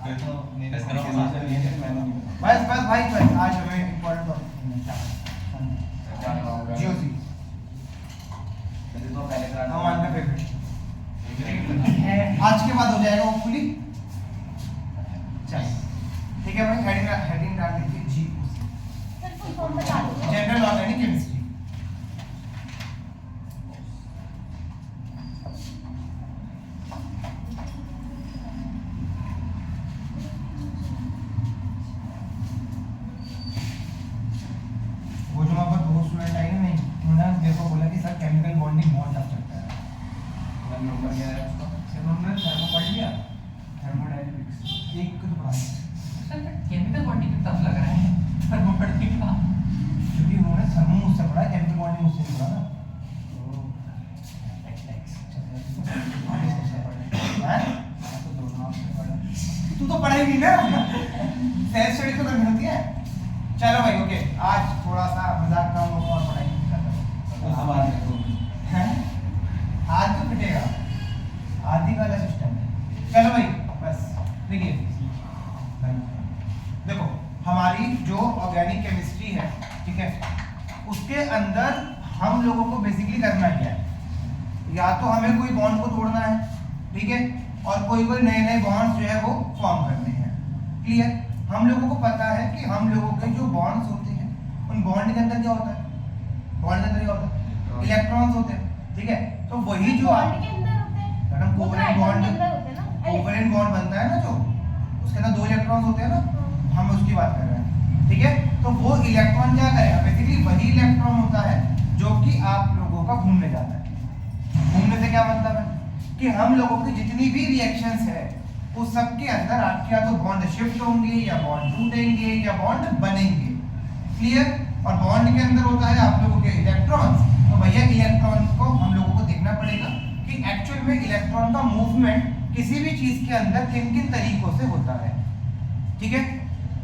बस बस भाई बस, आज हमें इम्पोर्टेंट जीओसी अमान का फेवरेट आज के बाद हो जाएगा होपफुली। चल ठीक है भाई, हेडिंग डाल दीजिए जीओसी, जनरल ऑर्गेनिक केमिस्ट्री। वो जो वहाँ पर दो स्टूडेंट आए ना, नहीं उन्होंने मेरे को बोला कि सर केमिकल बॉन्डिंग बहुत टफ चलता है। नंबर क्या है उसका? सर उन्होंने थर्मो पढ़ लिया, थर्मोडायनेमिक्स एक तो पढ़ा। सर केमिकल बॉन्डिंग कितना टफ लग रहा है थर्मो पढ़ने का, क्योंकि उन्होंने थर्मो मुझसे पढ़ा, केमिकल बॉन्डिंग मुझसे नहीं पढ़ा ना। तू तो पढ़ेगी ना, सेल्फ स्टडी तो करनी होती है। चलो भाई ओके, आज थोड़ा सा मजाक कम होगा और पढ़ाई आज तो पिटेगा, आदि वाला सिस्टम है। चलो भाई बस देखिए भाई, देखो हमारी जो ऑर्गेनिक केमिस्ट्री है, ठीक है, उसके अंदर हम लोगों को बेसिकली करना क्या है, या तो हमें कोई बॉन्ड को तोड़ना है, ठीक है, और कोई कोई नए नए बॉन्ड्स जो है वो फॉर्म करने हैं। क्लियर? हम लोगों को पता है कि हम लोगों के जो बॉन्ड्स होते हैं उन बॉन्ड के अंदर क्या होता है, बॉन्ड के अंदर क्या होता है, इलेक्ट्रॉन्स होते हैं, ठीक है। तो वही जो बॉन्ड के अंदर होते हैं, मैडम कोवेलेंट बॉन्ड बनता है ना, जो उसके अंदर दो इलेक्ट्रॉन्स होते हैं ना, हम उसकी बात कर रहे हैं, ठीक है। तो वो इलेक्ट्रॉन क्या करेगा, बेसिकली वही इलेक्ट्रॉन होता है जो कि आप लोगों का घूमने जाता है। घूमने से क्या मतलब है कि हम लोगों की जितनी भी रिएक्शंस है उस सब के अंदर आपके या तो बॉन्ड शिफ्ट होंगे या बॉन्ड टूटेंगे या बॉन्ड बनेंगे। क्लियर? और बॉन्ड के अंदर होता है आप लोगों के इलेक्ट्रॉन्स। तो भैया इलेक्ट्रॉन को हम लोगों को देखना पड़ेगा कि एक्चुअल में इलेक्ट्रॉन का मूवमेंट किसी भी चीज के अंदर किन किन तरीकों से होता है, ठीक है।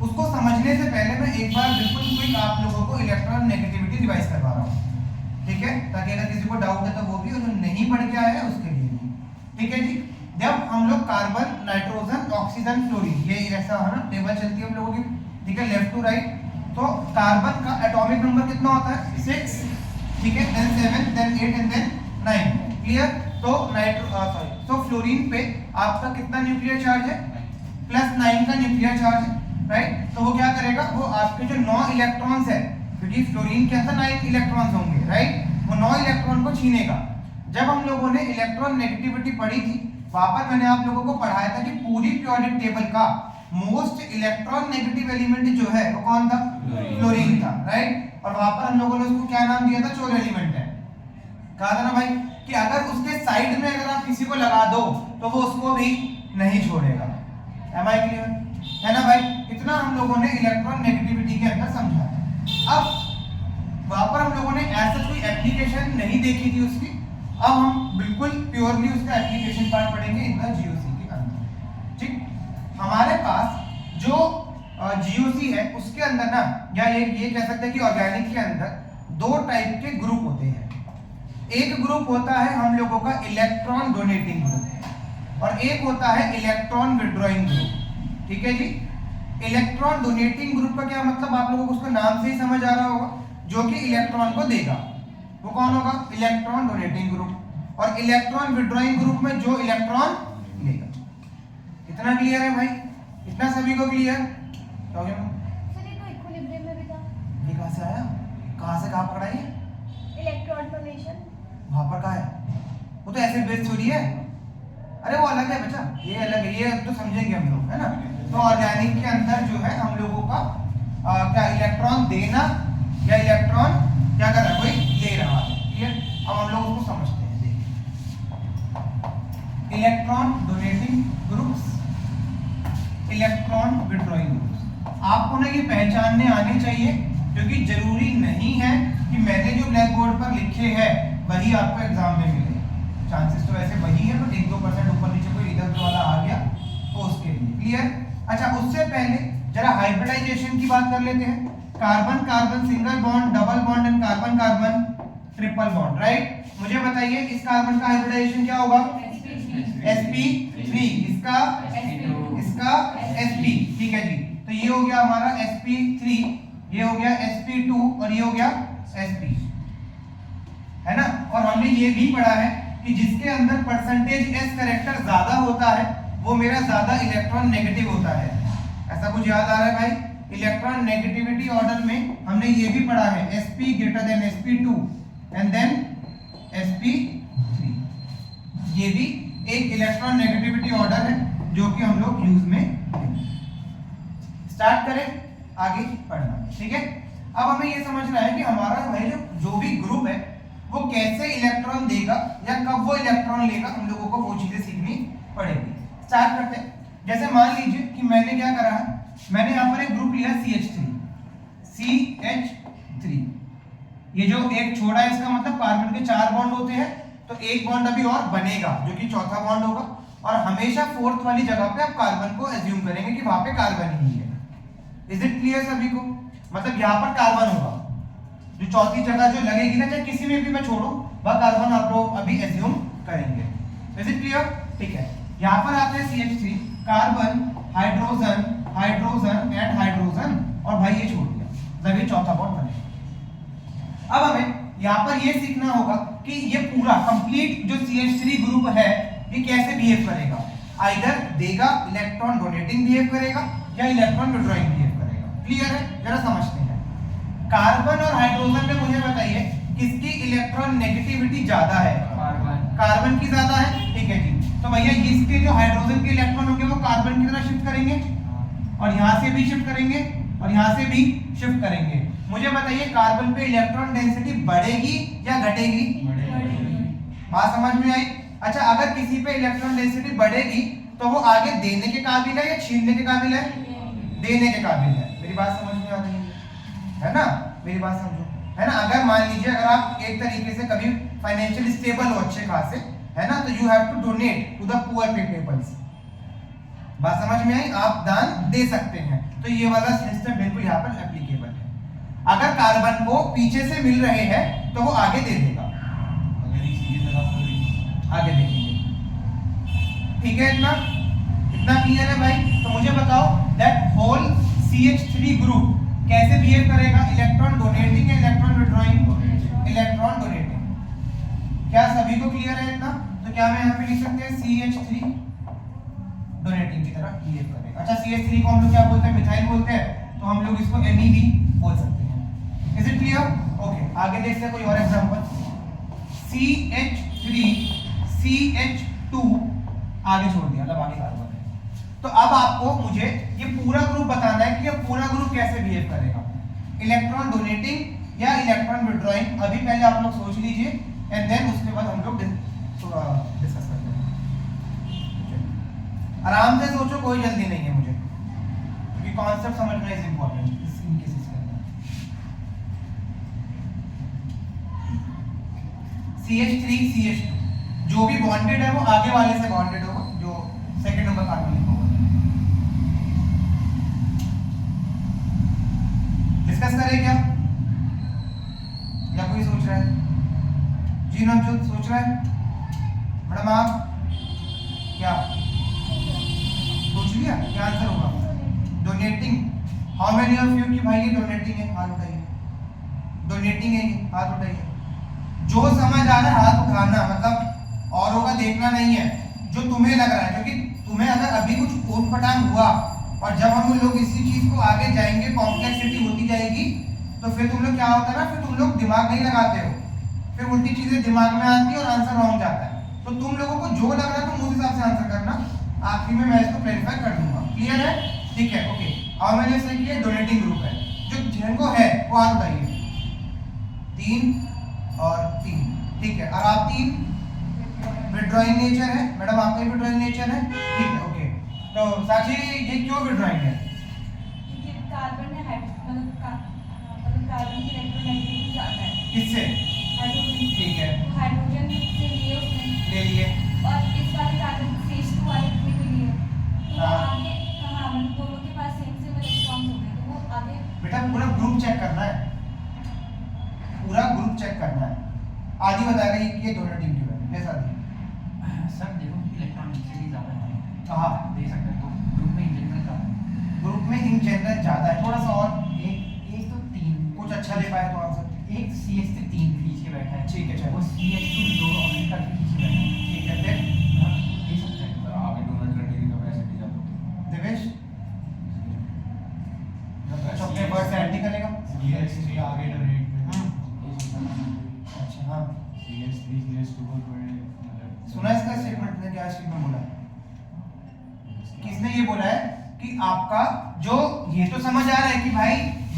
उसको समझने से पहले मैं एक बार बिल्कुल क्विक आप लोगों को इलेक्ट्रॉन नेगेटिविटी रिवाइज करवा रहा हूँ, ठीक है, ताकि अगर किसी को डाउट है तो वो भी, और जो नहीं पढ़ के आया है उसके लिए भी, ठीक है जी। जब हम लोग कार्बन, नाइट्रोजन, ऑक्सीजन, फ्लोरीन, ये ऐसा है ना टेबल चलती है हम लोगों की, ठीक है, लेफ्ट टू राइट। तो कार्बन का एटॉमिक नंबर कितना होता है, 6, ठीक है, then 7, then 8 and then 9। Clear? तो तो फ्लोरीन पे आपका कितना न्यूक्लियर चार्ज है, +9 का न्यूक्लियर चार्ज है, राइट। तो वो क्या करेगा, वो आपके जो 9 इलेक्ट्रॉन्स है, क्योंकि फ्लोरीन के अंदर 9 इलेक्ट्रॉन्स होंगे, राइट, वो 9 इलेक्ट्रॉन को छीनेगा। जब हम लोगों ने इलेक्ट्रॉन नेगेटिविटी पढ़ी थी, वहां पर मैंने आप लोगों को पढ़ाया था कि पूरी पीरियोडिक टेबल का मोस्ट इलेक्ट्रॉन नेगेटिव एलिमेंट जो है वो कौन था, फ्लोरीन था, राइट। और वहां पर हम लोगों ने उसको क्या नाम दिया था, चोर एलिमेंट है। कहा था ना भाई कि अगर उसके साइड में अगर आप किसी को लगा दो तो वो उसको भी नहीं छोड़ेगा। एम आई क्लियर है ना भाई? इतना हम लोगों ने इलेक्ट्रॉन नेगेटिविटी के अंदर समझा। अब वहां पर हम लोगों ने ऐसा कोई एप्लीकेशन नहीं देखी थी उसकी, अब हम बिल्कुल प्योरली उसका एप्लीकेशन पार्ट पढ़ेंगे इन द जीओसी के अंदर, ठीक। हमारे पास जो जीओसी है उसके अंदर ना, या ये कह सकते हैं कि ऑर्गेनिक के अंदर दो टाइप के ग्रुप होते हैं। एक ग्रुप होता है हम लोगों का इलेक्ट्रॉन डोनेटिंग ग्रुप, और एक होता है इलेक्ट्रॉन विड्रॉइंग ग्रुप, ठीक है जी। इलेक्ट्रॉन डोनेटिंग ग्रुप का क्या मतलब, आप लोगों को उसका नाम से ही समझ आ रहा होगा, जो कि इलेक्ट्रॉन को देगा वो कौन होगा, इलेक्ट्रॉन डोनेटिंग ग्रुप। और इलेक्ट्रॉन विड्रॉइंग ग्रुप में जो इलेक्ट्रॉन लेगा। इतना क्लियर है भाई? इतना सभी को क्लियर? क्या हो गया? सर ये तो इक्विलिब्रियम में भी था। ये कहां से आया, कहां से कहां पकड़ा ये? इलेक्ट्रॉन डोनेशन वहां पर कहां है, वो तो एसिड बेस थ्योरी है। अरे वो अलग है बच्चा, ये अलग है, ये तो समझेंगे हम लोग, है ना। तो ऑर्गेनिक के अंदर जो है हम लोगों का क्या इलेक्ट्रॉन देना या इलेक्ट्रॉन क्या कर रहा है, कोई ले रहा है। क्लियर? अब हम लोग उसको समझते हैं। देखिए electron donating groups, electron withdrawing groups, आपको ना ये पहचानने आने चाहिए, क्योंकि जरूरी नहीं है कि मैंने जो ब्लैक बोर्ड पर लिखे हैं वही आपको एग्जाम में मिले। चांसेस तो ऐसे वही है, बट 1-2% ऊपर नीचे कोई इधर वाला आ गया तो उसके लिए। क्लियर? अच्छा, उससे पहले जरा हाइब्रिडाइजेशन की बात कर लेते हैं। Carbon carbon single bond, double bond and carbon carbon triple bond, right. मुझे बताइए इस कार्बन का हाइब्रिडाइजेशन क्या होगा, sp3, इसका sp, ठीक है जी। तो ये हो गया हमारा sp3, ये हो गया sp2 और ये हो गया sp, है ना। और हमने ये भी पढ़ा है कि जिसके अंदर परसेंटेज s करेक्टर ज्यादा होता है वो मेरा ज्यादा इलेक्ट्रॉन नेगेटिव होता है। ऐसा कुछ याद आ रहा है भाई? इलेक्ट्रॉन नेगेटिविटी ऑर्डर में हमने ये भी पढ़ा है sp greater than sp2 and then sp3। ये भी एक इलेक्ट्रॉन नेगेटिविटी ऑर्डर है जो कि हम लोग यूज में लेंगे। स्टार्ट करें आगे पढ़ना, ठीक है। अब हमें ये समझना है कि हमारा भाई जो भी ग्रुप है वो कैसे इलेक्ट्रॉन देगा या कब वो इलेक्ट्रॉन लेगा, हम लोगों को वो चीजें सीखनी पड़ेगी। स्टार्ट करते हैं। जैसे मान लीजिए कि मैंने क्या करा है, मैंने यहाँ पर एक ग्रुप लिया CH3। ये जो एक छोड़ा है इसका मतलब कार्बन के 4 बॉन्ड होते हैं, तो एक बॉन्ड अभी और बनेगा जो कि चौथा बॉन्ड होगा, और हमेशा फोर्थ वाली जगह पे आप कार्बन को एज्यूम करेंगे कि वहां पे कार्बन ही है। इज इट क्लियर सभी को? मतलब यहाँ पर कार्बन होगा, जो चौथी जगह जो लगेगी ना, चाहे किसी में भी मैं छोड़ू वह कार्बन आप लोग अभी एज्यूम करेंगे। Is it clear? ठीक है। यहाँ पर आते हैं CH3, carbon, hydrogen, hydrogen and hydrogen, और भाई ये छोड़ दिया, मतलब ये चौथा बॉन्ड बनेगा। अब हमें यहाँ पर ये सीखना होगा कि ये पूरा कंप्लीट जो CH3 ग्रुप है ये कैसे बिहेव करेगा। आइदर देगा, इलेक्ट्रॉन डोनेटिंग बिहेव करेगा या इलेक्ट्रॉन विड्रॉइंग बिहेव करेगा। क्लियर है? जरा समझते हैं। कार्बन और हाइड्रोजन में मुझे बताइए किसकी इलेक्ट्रॉन नेगेटिविटी ज्यादा है? कार्बन की ज्यादा है, ठीक है जी। तो भैया इसके जो हाइड्रोजन के इलेक्ट्रॉन होंगे वो कार्बन की तरफ शिफ्ट करेंगे, और यहाँ से भी शिफ्ट करेंगे, और यहाँ से भी शिफ्ट करेंगे। मुझे बताइए कार्बन पे इलेक्ट्रॉन डेंसिटी बढ़ेगी या घटेगी? बात समझ में आई? अच्छा, अगर किसी पे इलेक्ट्रॉन डेंसिटी बढ़ेगी तो वो आगे देने के काबिल है या छीनने के काबिल है? देने के काबिल है। मेरी बात समझ में आ रही है ना? मेरी बात समझो, है ना। अगर मान लीजिए अगर आप एक तरीके से कभी फाइनेंशियल स्टेबल हो अच्छे खासे, है ना, तो you have to donate to the poor peoples. बात समझ में आई? आप दान दे सकते हैं, तो ये वाला सिस्टम बिल्कुल यहाँ पर एप्लीकेबल है। अगर कार्बन को पीछे से मिल रहे हैं तो वो आगे दे देगा, आगे देखेंगे। ठीक है, इतना क्लियर है भाई? तो मुझे बताओ दैट होल CH3 ग्रुप कैसे बिहेव करेगा? इलेक्ट्रॉन डोनेटिंग या इलेक्ट्रॉन विड्रॉइंग? Electron donating. क्या सभी को क्लियर है इतना? तो क्या मैं यहाँ पे लिख सकते हैं CH3 डोनेटिंग की तरह बिहेव करेगा। अच्छा, CH3 को हम लोग क्या बोलते हैं? मिथाइल बोलते हैं, तो हम लोग इसको MEV बोल सकते हैं। Is it clear? ओके, आगे देखते हैं कोई और एग्जांपल। CH3 CH2 आगे छोड़ दिया, मतलब आगे कार्बन है। तो अब आपको मुझे ये पूरा ग्रुप बताना है कि ये पूरा ग्रुप कैसे बिहेव करेगा, इलेक्ट्रॉन डोनेटिंग या इलेक्ट्रॉन विड्रॉइंग। अभी पहले आप लोग सोच लीजिए एंड देन उसके बाद हम लोग डिस्कस करते हैं। आराम से सोचो, कोई जल्दी नहीं है मुझे, क्योंकि कॉन्सेप्ट समझना इज इंपॉर्टेंट इन केसेस के अंदर। CH3 CH2 जो भी बॉन्डेड है वो आगे वाले से बॉन्डेड होगा, जो सेकंड नंबर कार्बन लिखा हुआ है। डिस्कस करें क्या, या कोई सोच रहा है? जी नवजोत सोच रहा है? मैडम आप क्या सोच लिया? क्या आंसर होगा? Donating. How many of you कि भाई ये डोनेटिंग है? हाथ उठाइए। डोनेटिंग है ये, हाथ उठाइए। जो समझ आ रहा है हाथ उठाना, मतलब औरों का देखना नहीं है, जो तुम्हें लग रहा है। क्योंकि तुम्हें अगर अभी कुछ ऊट पटांग हुआ और जब हम लोग इसी चीज को आगे जाएंगे, कॉम्प्लेक्सिटी होती जाएगी, तो फिर तुम लोग क्या होता है ना, फिर तुम लोग दिमाग नहीं लगाते हो, फिर उल्टी चीजें दिमाग में आती है और आंसर रॉन्ग जाता है। तो तुम लोगों को जो लग रहा है तुम उस हिसाब से आंसर करना। आखिर में मैं इसको क्लैरिफाई कर दूंगा। क्लियर है? ठीक है, ओके। और मैंने इसने किया डोनेटिंग ग्रुप है, जो जिनको है वो हाथ उठाइए। 3 और 3, ठीक है। और आप 3 विड्रॉइंग नेचर है, मैडम आपका भी विड्रॉइंग नेचर है, ठीक है, ओके। तो साक्षी ये क्यों विड्रॉइंग है? क्योंकि कार्बन है, मतलब कार्बन की इलेक्ट्रोनेगेटिविटी ज्यादा है। किससे? हाइड्रोजन। ठीक है, हाइड्रोजन से लिए उसने, ले लिए, और इस वाले कार्बन CH2 वाले में भी लिए, तो हाँ। आगे हाँ, मतलब दोनों के पास सेम इलेक्ट्रॉन्स हो गए, तो वो आगे। बेटा पूरा ग्रुप चेक करना है, पूरा ग्रुप चेक करना है। आदि बताएगा ये डोनेटिंग क्यों है, कैसा दी? सर देखो इलेक्ट्रॉन डेंसिटी ज्यादा है, कहाँ दे सकते हैं तो ग्रुप में इन जनरल का इन जनरल ज्यादा है, थोड़ा सा और एक तो 3 कुछ अच्छा ले पाए तो आंसर। एक CH3 3 खींच के बैठा है, ठीक है चलो, वो CH2 भी 2 ऑप्शन करके खींच के बैठा है। ठीक है फिर हाँ, दे सकता है। तो आगे डोनट करने की कैपेसिटी ज्यादा होती देवेश है। तो अपने वर्ड से ऐड नहीं करेगा। CH3 आगे डोनेट में अच्छा हाँ, CH3 CH2 को थोड़े सुना इसका स्टेटमेंट ने क्या स्टेटमेंट बोला है? किसने ये बोला है कि आपका जो, ये तो समझ आ रहा है कि भाई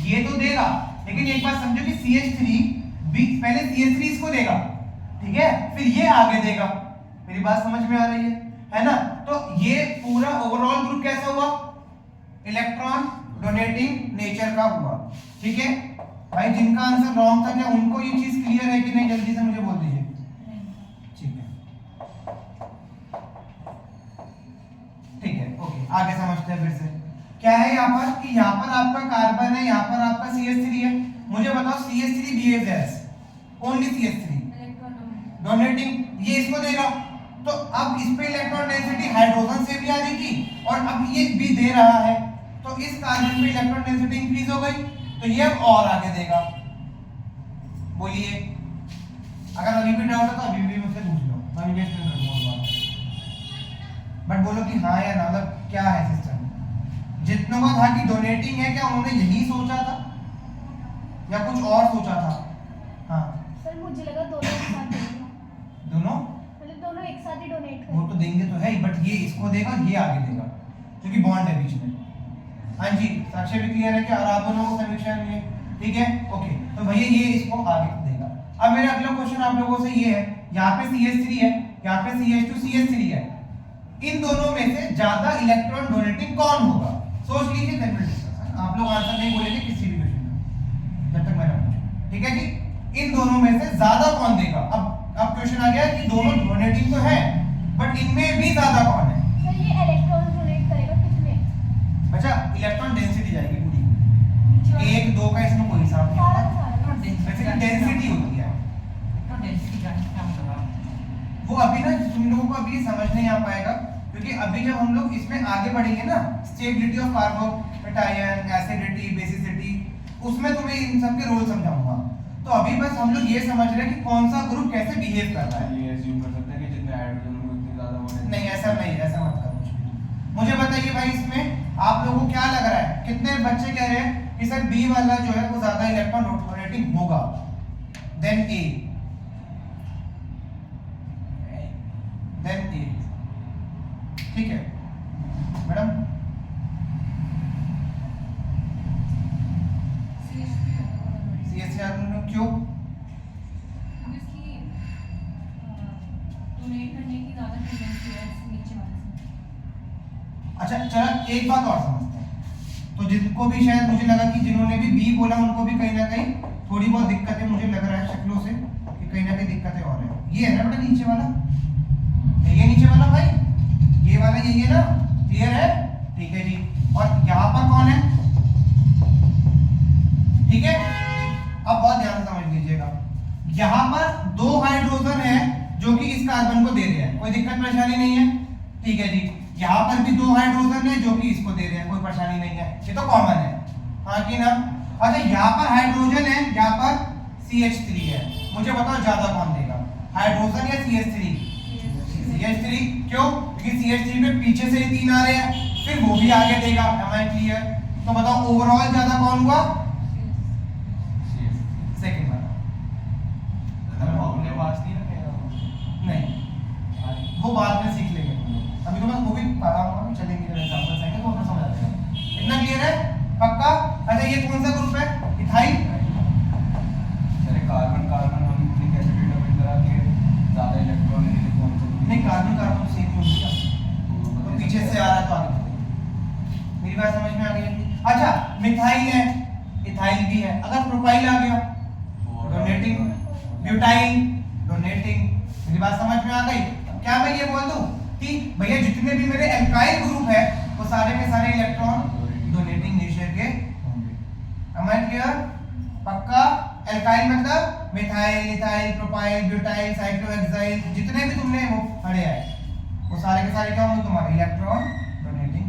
ये तो देगा, लेकिन एक बात समझो कि CH3 पहले CH3 इसको देगा, ठीक है, फिर ये आगे देगा। मेरी बात समझ में आ रही है ना? तो ये पूरा ओवरऑल ग्रुप कैसा हुआ? इलेक्ट्रॉन डोनेटिंग नेचर का हुआ, ठीक है भाई। जिनका आंसर रॉन्ग था क्या उनको ये चीज क्लियर है कि नहीं? जल्दी से मुझे बोल दीजिए। ठीक है, ठीक है, ओके, आगे समझते हैं फिर से। क्या है यहाँ पर कि यहाँ पर आपका कार्बन है, यहाँ पर आपका CH3 है। मुझे बताओ CH3 behaves as only CH3 donating, ये इसको देगा, तो अब इस पे इलेक्ट्रॉन डेंसिटी हाइड्रोजन से भी आ रही थी और अब ये भी दे रहा है, तो इस कार्बन पे इलेक्ट्रॉन डेंसिटी इंक्रीज हो गई, तो ये अब और आगे देगा। बोलिए, अगर अभी भी डाउट है तो अभी भी मुझसे पूछ लो, मैं भी एक्सप्लेन कर दूंगा, बट बोलो कि हाँ या ना, मतलब क्या है सिस्टम। जितनों का था कि डोनेटिंग है, क्या उन्होंने यही सोचा था या कुछ और सोचा था? हाँ सर मुझे लगा दोनों एक साथ देंगे, दोनों, मतलब दोनों एक साथ ही डोनेट वो तो देंगे तो है ही, बट ये इसको देगा, ये आगे देगा, क्योंकि बॉन्ड है बीच में। हाँ जी, साक्ष्य भी क्लियर है क्या? और आप दोनों को समीक्षा में, ठीक है, ओके। तो भैया ये इसको आगे देगा। अब मेरा अगला क्वेश्चन आप लोगों से ये है, यहाँ पे CH3 है, यहाँ पे CH2 CH3 है, इन दोनों में से ज्यादा इलेक्ट्रॉन डोनेटिंग कौन होगा? सोच लीजिए, देन विल डिस्कस। आप लोग आंसर नहीं बोलेंगे किसी भी क्वेश्चन का जब तक मैं ना पूछूं, ठीक है जी। इन दोनों में से ज्यादा कौन देगा? अब क्वेश्चन आ गया कि दोनों डोनेटिंग तो है, बट इनमें भी ज्यादा कौन है? सर ये इलेक्ट्रॉन डोनेट करेगा कितने? अच्छा, इलेक्ट्रॉन डेंसिटी जाएगी पूरी, 1 2 का इसमें कोई हिसाब नहीं सारा होता, सारा बेसिकली डेंसिटी होती है। तो डेंसिटी का क्या मतलब है? वो अभी ना तुम लोगों को अभी समझ नहीं आ पाएगा, क्योंकि अभी जब हम लोग इसमें आगे बढ़ेंगे ना, stability of carbocation, acidity, basicity, उसमें तुम्हें इन सब के रोल समझाऊंगा। तो अभी बस हम लोग ये समझ रहे हैं कि कौन सा ग्रुप कैसे बिहेव कर रहा है। ये एज्यूम कर सकते हैं कि जितने हाइड्रोजन होंगे उतने ज्यादा होने। नहीं, ऐसा नहीं, ऐसा मत करो कुछ भी। मुझे बताइए भाई, इसमें आप लोगों को क्या लग रहा है? कितने बच्चे कह रहे हैं कि सर बी वाला जो है वो ज्यादा इलेक्ट्रॉन डोनेटिंग होगा देन ए, ठीक है मैडम? CH3 क्यों? अच्छा चलो एक बात और समझते हैं। तो जिनको भी शायद मुझे लगा कि जिन्होंने भी बी बोला उनको भी कहीं ना कहीं थोड़ी बहुत दिक्कतें मुझे लग रहा है शक्लों से कि कहीं ना कहीं दिक्कतें और है। ये है ना बेटा नीचे वाला, ये नीचे वाला भाई, ये वाला यही है ना? क्लियर है? ठीक है जी। और यहाँ पर कौन है? ठीक है, अब बहुत ध्यान से समझ लीजिएगा। यहाँ पर 2 हाइड्रोजन है जो कि इस कार्बन को दे रहे हैं, कोई दिक्कत परेशानी नहीं है, ठीक है जी। यहाँ पर भी 2 हाइड्रोजन है जो कि इसको दे रहे हैं, कोई परेशानी नहीं है, ये तो कॉमन है, हाँ कि ना? अच्छा यहाँ पर हाइड्रोजन है, यहाँ पर CH3 है, मुझे बताओ ज्यादा कौन देगा, हाइड्रोजन या CH3? CH3, क्यों? क्योंकि CH3 में पीछे से 3 आ रहे हैं, फिर वो भी आगे देगा। Am I clear? तो बताओ ओवरऑल ज्यादा कौन हुआ? सेकंड वाला। हमने पास नहीं रखेगा नहीं, वो बाद में सीख लेंगे तुम लोग, अभी तो मैं वो भी पढ़ाऊंगा, चलेंगे जब एग्जांपल आएंगे तो समझ आ जाएगा। इतना क्लियर है? पक्का? अच्छा ये कौन सा ग्रुप है? इथाइल। अरे कार्बन कार्बन हम इतनी कैपेसिटी डबल करा के ज्यादा इलेक्ट्रॉन लेने कौन सा? नहीं, कार्बन कार्बन सेम ही होगी, तो पीछे से आ रहा है तो आगे बढ़ेगा। मेरी बात समझ में आ गई? अच्छा मिथाइल है, इथाइल भी है, अगर प्रोपाइल आ गया डोनेटिंग, ब्यूटाइल डोनेटिंग। मेरी बात समझ में आ गई? क्या मैं ये बोल दूं कि भैया जितने भी मेरे एल्काइल ग्रुप है वो सारे के सारे इलेक्ट्रॉन डोनेटिंग नेचर के होंगे। Am I clear? पक्का? एल्काइल मतलब methyl, ethyl, propyl, butyl, cyclohexyl, जितने भी तुमने वो पढ़े आए वो सारे के सारे क्या होंगे तुम्हारे? Electron donating.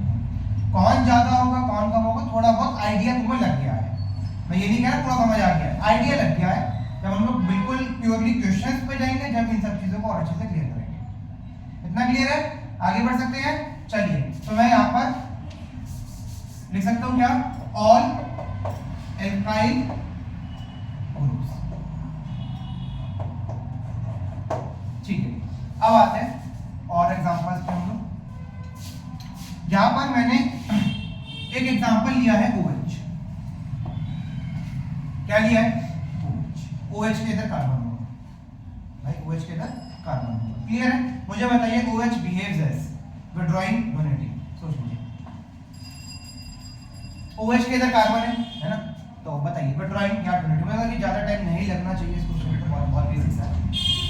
कौन ज्यादा होगा कौन कम होगा थोड़ा आइडिया तुम्हें लग गया है। मैं ये नहीं कह रहा पूरा समझ आ गया है, आइडिया लग गया है। जब हम लोग बिल्कुल प्योरली क्वेश्चंस पे जाएंगे, जब इन सब चीजों को और अच्छे से क्लियर करेंगे। इतना क्लियर है? आगे बढ़ सकते हैं? चलिए, तो मैं यहाँ पर लिख सकता हूँ क्या, ऑल एल्काइल ग्रुप्स। ठीक है, अब आते हैं और एग्जांपल्स पे हम लोग। यहां पर मैंने एक एग्जांपल लिया है OH। क्या लिया है? OH के इधर कार्बन होगा भाई, OH के इधर कार्बन होगा। क्लियर है? मुझे बताइए OH behaves as withdrawing donating. सोच लीजिए, OH के इधर कार्बन है ना, तो बताइए विथड्रॉइंग या डोनेटिंग। मतलब कि ज्यादा टाइम नहीं लगना चाहिए इसको, तो बहुत बेसिक्स है।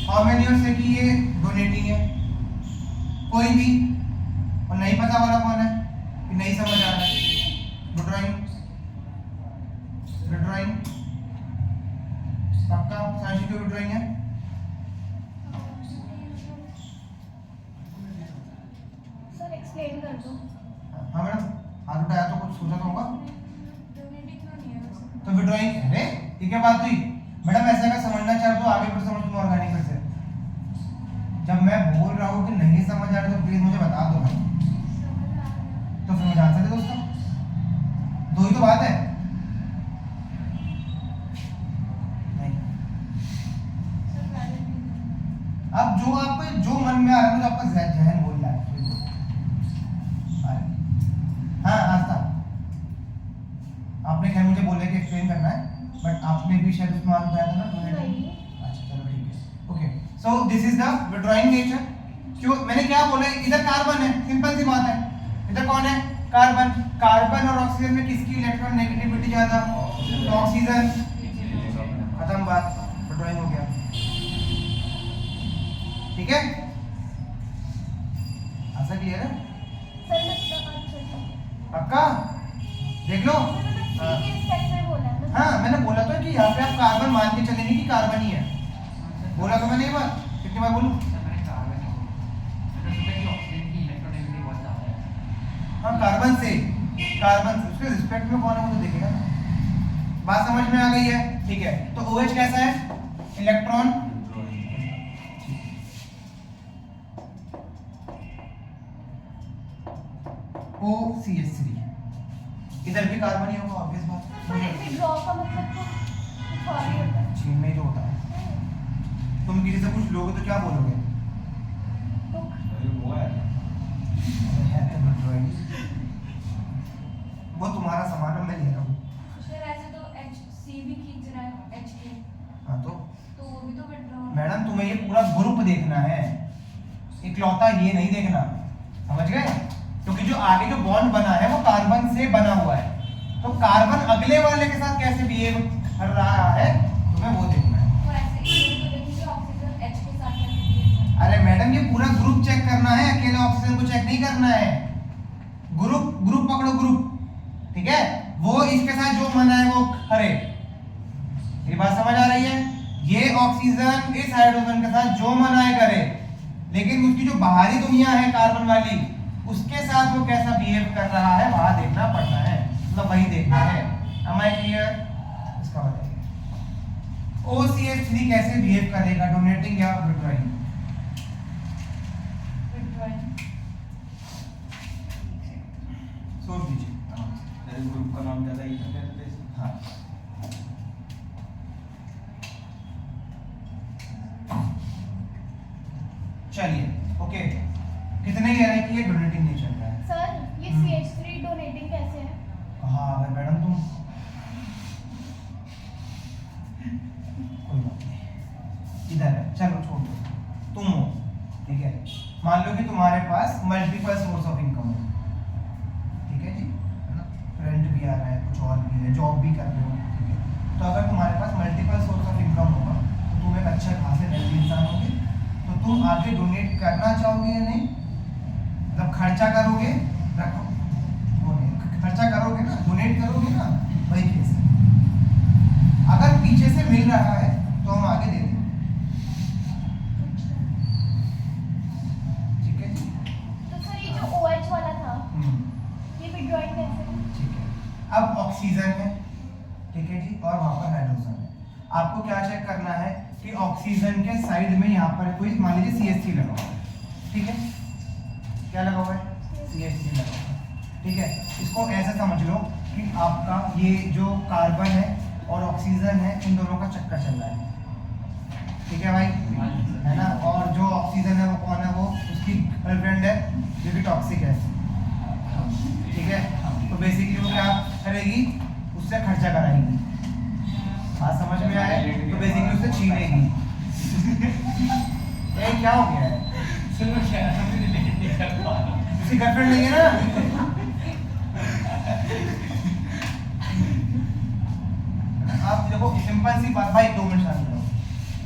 हाउ मेनी ऑफ से कि ये डोनेटिंग है, कोई भी, और नहीं पता वाला कौन है कि नहीं समझ आ रहा है। विथड्रॉइंग पक्का साइंस की विथड्रॉइंग है। सर एक्सप्लेन कर दो। हाँ मैडम, हाथ उठाया तो कुछ सोचा तो होगा। डोनेटिंग तो नहीं है। तो विथड्रॉइंग, अरे ये क्या बात हुई मैडम? ऐसा अगर समझना चाहे तो आगे फिर समझ तुम ऑर्गेनिक फिर से। जब मैं बोल रहा हूँ कि नहीं समझ आ रहा तो प्लीज मुझे बता दो भाई, तो फिर मुझे आंसर दे दो उसका। दो ही तो बात है। नहीं, अब जो आपको जो मन में आ रहा है, तो आपका जहन बोल रहा है। हाँ आस्था, आपने खैर मुझे बोले कि एक्सप्लेन करना है, बट आपने भी शायद उसमें आंसर दिया था ना डोनेटिंग। अच्छा चलो ठीक है, okay. So this is the withdrawing nature. क्यों मैंने क्या बोला, इधर कार्बन है, सिंपल सी बात है। इधर कौन है? कार्बन। कार्बन और ऑक्सीजन में किसकी इलेक्ट्रॉन नेगेटिविटी ज्यादा? ऑक्सीजन। खत्म बात, विथड्रॉइंग हो गया। ठीक है, ऐसा क्लियर है? सर मैं पक्का देख लो। हाँ मैंने बोला तो कि यहाँ पे आप कार्बन मान के चलेंगे कि कार्बन ही है। बोला तो मैंने ये बात, कितनी बार बोलूं? हाँ कार्बन से उसके रिस्पेक्ट में कौन है वो तो देखेगा ना। बात समझ में आ गई है? ठीक है, तो OH कैसा है? इलेक्ट्रॉन OCH3, इधर भी कार्बन ही होगा, ऑब्वियस बात। विथड्रॉ का मतलब तो कुछ और ही होता है। छीन में ही तो होता है। तुम किसी से कुछ लोगे तो क्या बोलोगे? तो अरे वो है वो तुम्हारा सामान है, मैं ले रहा हूँ। सर ऐसे तो HC भी खींच रहा है HK, हाँ तो वो भी तो विथड्रॉ। मैडम तुम्हें ये पूरा ग्रुप देखना है, इकलौता ये नहीं देखना, समझ गए? क्योंकि जो आगे जो बॉन्ड बना है वो कार्बन से बना हुआ है, तो कार्बन अगले वाले के साथ कैसे बिहेव कर रहा है तुम्हें वो देखना है। तो ऐसे ये तो देखिए ऑक्सीजन H के साथ कैसे बिहेव। अरे मैडम ये पूरा ग्रुप चेक करना है, अकेले ऑक्सीजन को चेक नहीं करना है। ग्रुप पकड़ो, ग्रुप, ठीक है? वो इसके साथ जो बना है वो करे। ये बात समझ आ रही है? ये ऑक्सीजन इस हाइड्रोजन के साथ जो मनाए करे, लेकिन उसकी जो बाहरी दुनिया है कार्बन वाली, उसके साथ वो कैसा बिहेव कर रहा है वहां देखना पड़ता है, मतलब वही देखना है। Am I clear? इसका बताइए OCH3 कैसे बिहेव करेगा, डोनेटिंग या विथड्रॉइंग? सोच लीजिए। इस ग्रुप का नाम ज्यादा ही था कहते थे। हाँ चलिए ओके, कितने कह रहे हैं कि ये डोनेटिंग नहीं चल रहा है? सर ये CH3 डोनेटिंग कैसे है? कहाँ आ गए मैडम तुम? कोई बात नहीं, इधर है, चलो छोड़ दो। तुम हो, ठीक है? मान लो कि तुम्हारे पास मल्टीपल सोर्स ऑफ इनकम है, ठीक है जी, है ना? रेंट भी आ रहा है, कुछ और भी है, जॉब भी कर रहे हो, ठीक है? तो अगर तुम्हारे पास मल्टीपल सोर्स ऑफ इनकम होगा तो तुम एक अच्छे खासे वेल्दी इंसान होगे, तो तुम आगे डोनेट करना चाहोगे या नहीं? मतलब खर्चा करोगे, रखो वो नहीं, खर्चा करोगे ना, डोनेट करोगे ना, वही केस है। अगर पीछे से मिल रहा है तो हम आगे दे देंगे, तो सर ये जो OH वाला था, ये विथड्रॉइंग कैसे है? ठीक है? अब ऑक्सीजन है, ठीक है जी, और वहां पर हाइड्रोजन है। आपको क्या चेक करना है कि ऑक्सीजन के साइड में यहाँ पर कोई मान लीजिए CH3 लगा हुआ है, ठीक है, क्या लगा हुआ है, CH3 लगा हुआ है, ठीक है। इसको ऐसे समझ लो कि आपका ये जो कार्बन है और ऑक्सीजन है, इन दोनों का चक्कर चल रहा है, ठीक है भाई, है ना। और जो ऑक्सीजन है वो कौन है, वो उसकी गर्लफ्रेंड है जो कि टॉक्सिक है, ठीक है। तो बेसिकली वो क्या करेगी, उससे खर्चा कराएगी, बात समझ में आए, तो बेसिकली उससे छीनेगी। ये क्या हो गया है, उसकी गर्लफ्रेंड नहीं है ना। आप देखो सिंपल सी बात भाई, 2 मिनट शांत रहो।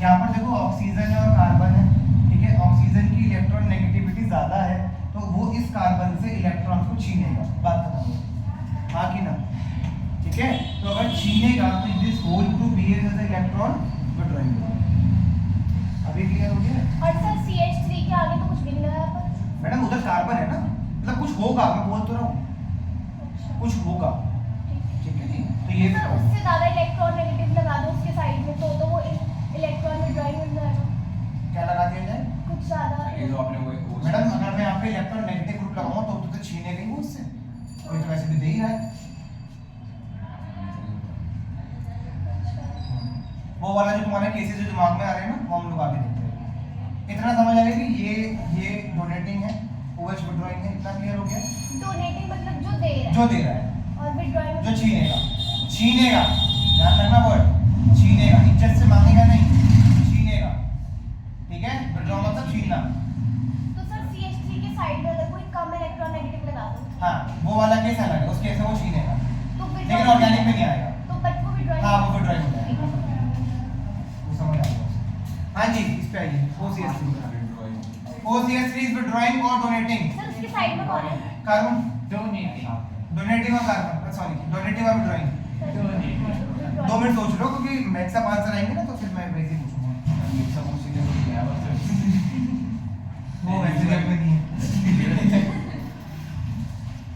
यहाँ पर देखो ऑक्सीजन है और कार्बन है, ठीक है। ऑक्सीजन की इलेक्ट्रॉन नेगेटिविटी ज्यादा है, तो वो इस कार्बन से इलेक्ट्रॉन को छीनेगा, बात खत्म हो, हाँ कि ना, ठीक है। तो अगर छीनेगा तो this whole group behaves as electron withdrawing group. अभी क्लियर हो गया। और सर CH3 के आगे तो कुछ भी नहीं लगाया पर मैडम उधर कार्बन है ना, मतलब कुछ होगा, मैं बोल तो रहा हूँ कुछ होगा, ठीक है जी। तो ये सर उससे ज्यादा इलेक्ट्रॉन नेगेटिव लगा दो उसके साइड में तो वो इलेक्ट्रॉन विड्रॉइंग मिल जाएगा, क्या लगा दिया जाए कुछ ज्यादा। ये जो आपने वो मैडम अगर मैं यहाँ पे इलेक्ट्रॉन नेगेटिव ग्रुप लगाऊंगा तो छीनेगा ही वो उससे, तो वैसे भी दे ही रहा है। वो वाला जो तुम्हारे केसेस जो दिमाग में आ रहे हैं ना, वो हम लोग आगे देखते हैं। इतना समझ आ गया कि ये डोनेटिंग है, OH विड्रॉइंग है, इतना क्लियर हो गया। डोनेटिंग मतलब जो दे रहा है, जो दे रहा है, और विड्रॉइंग जो छीनेगा, ध्यान रखना वर्ड, छीनेगा, इज्जत से मांगेगा नहीं, छीनेगा, ठीक है। विड्रॉ मतलब छीनना। तो सर CH3 के साइड में अगर कोई कम इलेक्ट्रॉन नेगेटिव लगा दो, हाँ वो वाला केस अलग है, उस केस में वो छीनेगा, तो लेकिन ऑर्गेनिक में नहीं आएगा। तो बट वो विड्रॉइंग, हाँ वो विड्रॉइंग हो जाएगा, वो समझ आ गया। हाँ जी, इस पे आइए। OCH3 इज विड्रॉइंग और डोनेटिंग। सर उसके साइड में कौन है? कार्बन, डोनेटिंग डोनेटिव और कार्बन, सॉरी डोनेटिव और विड्रॉइंग। 2 मिनट सोच लो, क्योंकि मैक्स अप आंसर आएंगे ना तो फिर मैं वैसे ही पूछूंगा। वो वैसे भी अपने नहीं है।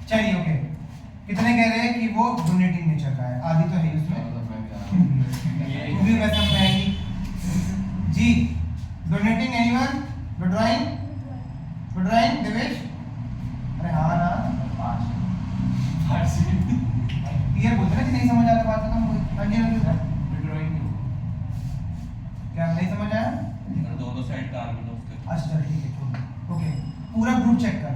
चलिए ओके, कितने कह रहे हैं कि वो डोनेटिंग नेचर का है, आधी तो है ही उसमें, तू भी वैसे में आएगी जी। Donating anyone, withdrawing, withdrawing Devesh, अरे हाँ ना, क्लियर बोलते ना कि नहीं समझ आ रहा बात खत्म हो गई। हाँ जी क्या नहीं समझ आया? दोनों साइड कार्बन उसके अच्छा ठीक है, छोड़ ओके। पूरा ग्रुप चेक कर,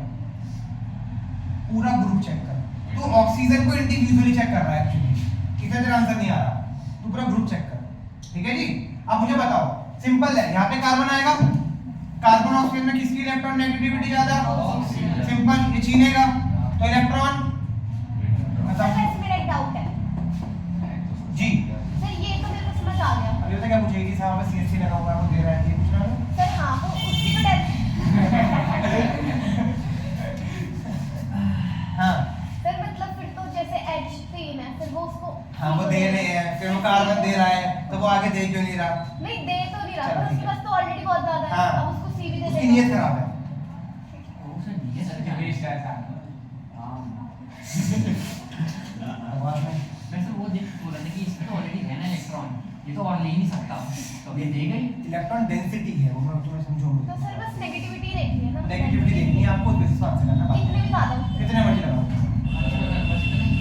पूरा ग्रुप चेक कर। तो ऑक्सीजन को इंडिविजुअली चेक कर रहा है एक्चुअली, इतना तेरा आंसर नहीं आ रहा, तू पूरा ग्रुप चेक कर, ठीक है जी। अब मुझे बताओ, सिंपल है, यहाँ पे कार्बन आएगा, कार्बन ऑक्सीजन में किसकी इलेक्ट्रॉन नेगेटिविटी ज्यादा? सिंपल, ये छीनेगा तो इलेक्ट्रॉन सर वैसे मेरा एक डाउट है जी। सर, ये तो मेरे को समझ आ गया अभी तो क्या पूछेगी, साहब में CH3 लगा हुआ है, वो दे रहा है, ये पूछ रहा है सर। हाँ वो उसकी तो डेथ, हाँ सर मतलब फिर तो जैसे H3 है, फिर वो उसको हाँ वो दे रहे हैं, फिर वो कार्बन दे रहा है, तो वो आगे दे क्यों नहीं रहा? नहीं दे तो नहीं रहा, चलो, पर ठीक उसके है। पास तो ऑलरेडी बहुत ज्यादा है, हाँ। अब उसको C भी दे उसकी देगा। नीयत खराब है। आवाज में वैसे वो देख बोला था कि इसमें तो ऑलरेडी है ना इलेक्ट्रॉन, ये तो और ले ही नहीं सकता, तो ये देगा ही। इलेक्ट्रॉन डेंसिटी है, वो मैं तुम्हें तो समझाऊंगा। सर बस नेगेटिविटी देखनी है ना, नेगेटिविटी देखनी है आपको, उस बेसिस पर आंसर करना है, कितने भी ज्यादा बात उससे। कितने मर्जी लगाओ, बस इतना ही।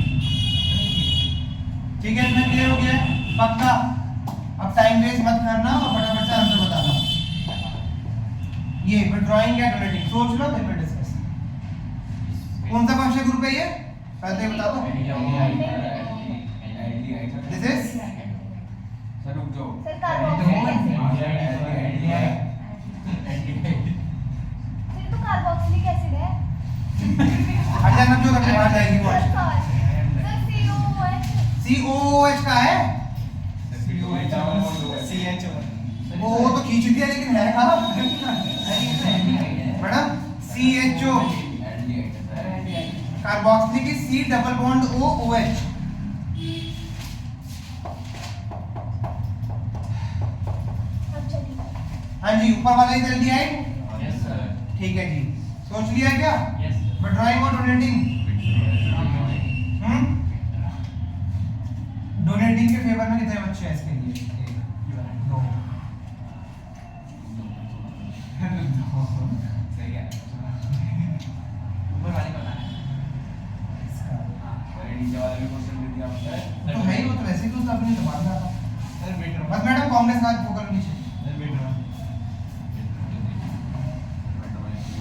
ठीक है। इतना क्लियर हो गया है? पक्का। अब टाइम वेस्ट मत करना और फटाफट से आंसर बताना। ये विड्रॉइंग या डोनेटिंग सोच लो, फिर डिस्कस। कौन सा फंक्शन ग्रुप है ये, पहले बता दो। दिस इज सर रुक जाओ, सर कार्बोक्सिलिक फिर तो कार्बोक्सिलिक एसिड है। हट जाना, जो रखने बाहर जाएगी वो। सर COOH COOH का है, वो तो खींच दिया लेकिन है कहाँ? मैडम CHO कार्बोक्सिलिक की C डबल बॉन्ड OOH। अच्छा ठीक है। हाँ जी, ऊपर वाला ही जल्दी आए, यस सर, ठीक है जी। सोच लिया क्या? Yes sir. विड्रॉइंग और डोनेटिंग, दो। सही है। ऊपर वाले का बताना है। अरे नीचे वाले भी क्वेश्चन दे दिया हमने। तो है ही वो, तो वैसे ही तो उसने अपनी जबान में आता। सर बेटर बस मैडम कांग्रेस का फोकल नीचे।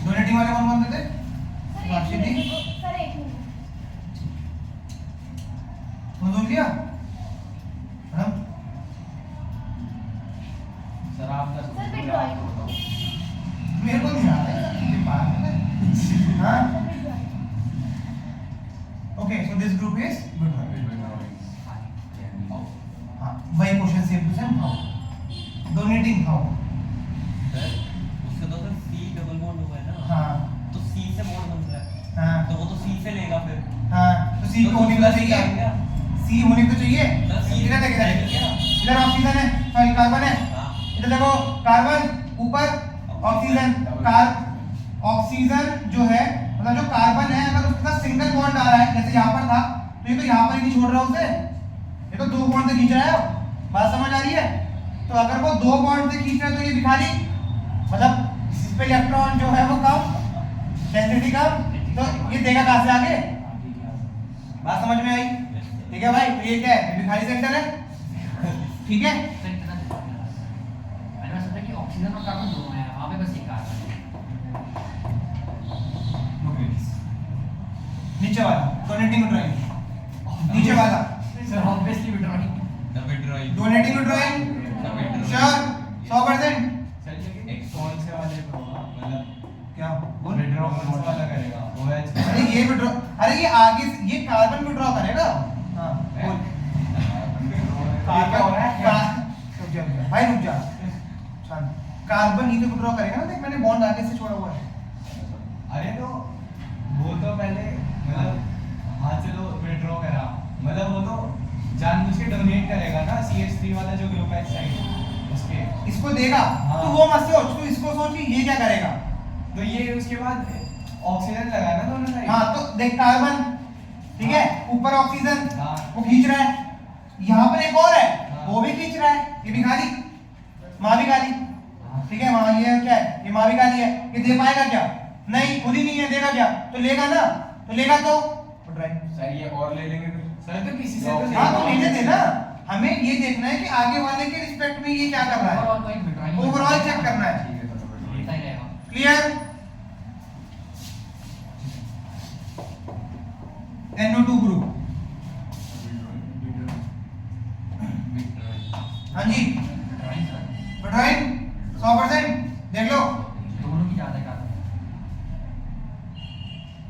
डोनेटिंग वाले कौन कौन थे? सर राशिदी? एक मिनट तुम सुन लिया? मैडम सर आप सर withdrawing। मेरे को नहीं आता है ये बात है। हाँ okay, so this group is good one. हाँ वही question same to same. How donating how? Sir उससे तो सी डबल बॉन्ड हुआ है ना, हाँ तो सी से बॉन्ड बन रहा है, हाँ तो वो तो सी से लेगा फिर। हाँ तो सी को होने को चाहिए, सी होने को चाहिए। इधर देखो, इधर ऑक्सीजन है, सॉरी कार्बन है। हाँ इधर देखो कार्बन ऊपर, ऑक्सीजन ऑक्सीजन जो है मतलब जो कार्बन है, अगर उसके साथ सिंगल बॉन्ड आ रहा है जैसे यहाँ पर था, तो ये तो यहाँ पर ही नहीं छोड़ रहा उसे, ये तो दो बॉन्ड से खींच रहा है। बात समझ आ रही है? तो अगर वो दो बॉन्ड से खींच रहा है तो ये भिखारी, मतलब इस पे इलेक्ट्रॉन जो है वो कम, डेंसिटी कम, तो ये देगा कहाँ से आगे? बात समझ में आई? ठीक है भाई, तो ये क्या है? भिखारी सेंटर है। ठीक है, सर इतना मैंने सोचा कि ऑक्सीजन और कार्बन दोनों है, वहाँ पे बस एक कार्बन है। नीचे वाला डोनेटिंग ड्राइंग, नीचे वाला sir obviously withdrawing. The withdrawing, donating drawing the withdrawing. Sure 100%। Sir ये एक कौन से वाले को मतलब क्या बोल? विड्रॉ कौन सा वाला करेगा? OH अरे ये विड्रॉ, अरे ये आगे ये कार्बन विड्रॉ करेगा। हाँ बोल। कार्बन हो रहा है क्या? रुक जा भाई, रुक जा शांत। कार्बन ही तो विड्रॉ करेगा ना, देख मैंने बॉन्ड आगे से छोड़ा हुआ है। अरे तो वो तो पहले मतलब हाथ से तो विड्रॉ करा, मतलब वो तो जानबूझ के डोनेट करेगा ना, CH3 वाला जो ग्रुप है साइड उसके, इसको देगा हाँ। तो वो मत सोच, तू इसको सोच कि ये क्या करेगा। तो ये उसके बाद ऑक्सीजन लगा ना दोनों साइड। हाँ तो देख कार्बन, ठीक है, ऊपर ऑक्सीजन हाँ। वो खींच रहा है, यहाँ पर एक और है हाँ। वो भी खींच रहा है, ये भी खाली, माँ भी खाली। ठीक है, वहाँ ये क्या है, ये माँ भी खाली है, ये दे पाएगा क्या? नहीं, खुद ही नहीं है, देगा क्या? तो लेगा ना, तो लेगा तो ड्राइंग। सर ये और ले लेंगे फिर। सर तो किसी से हाँ तो लेने देना, हमें ये देखना है कि आगे वाले के रिस्पेक्ट में ये क्या कर रहा है, ओवरऑल तो एक विड्रॉइंग ओवरऑल चेक करना है। ठीक है सर लेता ही रहेगा। क्लियर? NO2 group. हाँ जी, विड्रॉइंग सर ड्राइंग 100% देख लो। दोनों की ज्यादा कार्बन है।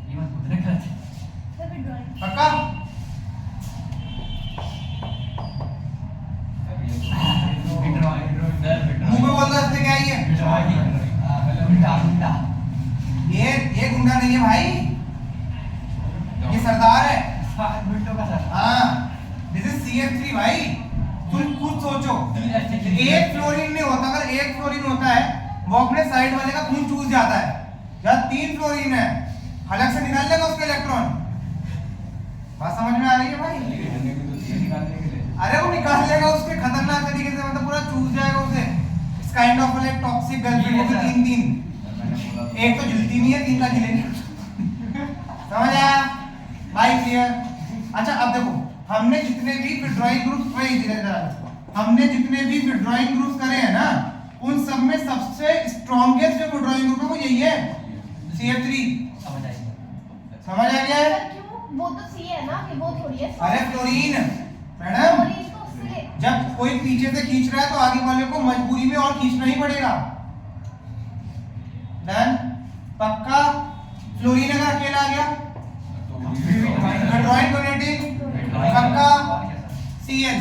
ये मत बोलना गलत है। Sir withdrawing। पक्का? विड्रॉइंग सर मुंह में बोल दो, इससे क्या है ये? मतलब उल्टा उल्टा। ये गुंडा नहीं है भाई, ये सरदार है। मिनटों का सर। हाँ, दिस इज CH3 भाई। तुम खुद सोचो, एक फ्लोरीन नहीं होता, अगर एक फ्लोरीन होता है वो अपने साइड वाले का खून चूस जाता है। जब 3 फ्लोरीन है, हलक से निकाल लेगा उसके इलेक्ट्रॉन। बात समझ में आ रही है भाई? निकालने के लिए। अरे वो निकाल लेगा उसके खतरनाक तरीके से, मतलब पूरा चूस जाएगा उसे। इस kind of like toxic girlfriend होगी 3-3, मैंने बोला एक तो जलती नहीं है, 3 का जलेगी। समझ आया भाई? क्लियर? अच्छा अब देखो, हमने जितने भी विड्रॉइंग ग्रुप्स हमने जितने भी विड्रॉइंग ग्रुप्स करे हैं ना, उन सब में सबसे स्ट्रॉन्गेस्ट जो विड्रॉइंग ग्रुप है वो यही है, CH3। समझ आई। समझ आ गया है? सर क्यों? वो तो C है ना, कि वो थोड़ी है। अरे फ्लोरीन मैडम, और इसको उससे जब कोई पीछे से खींच रहा है तो आगे वाले को मजबूरी में और खींचना ही पड़ेगा। डन? पक्का? फ्लोरीन अगर अकेला आ गया, विड्रॉइंग डोनेटिंग पक्का, CN।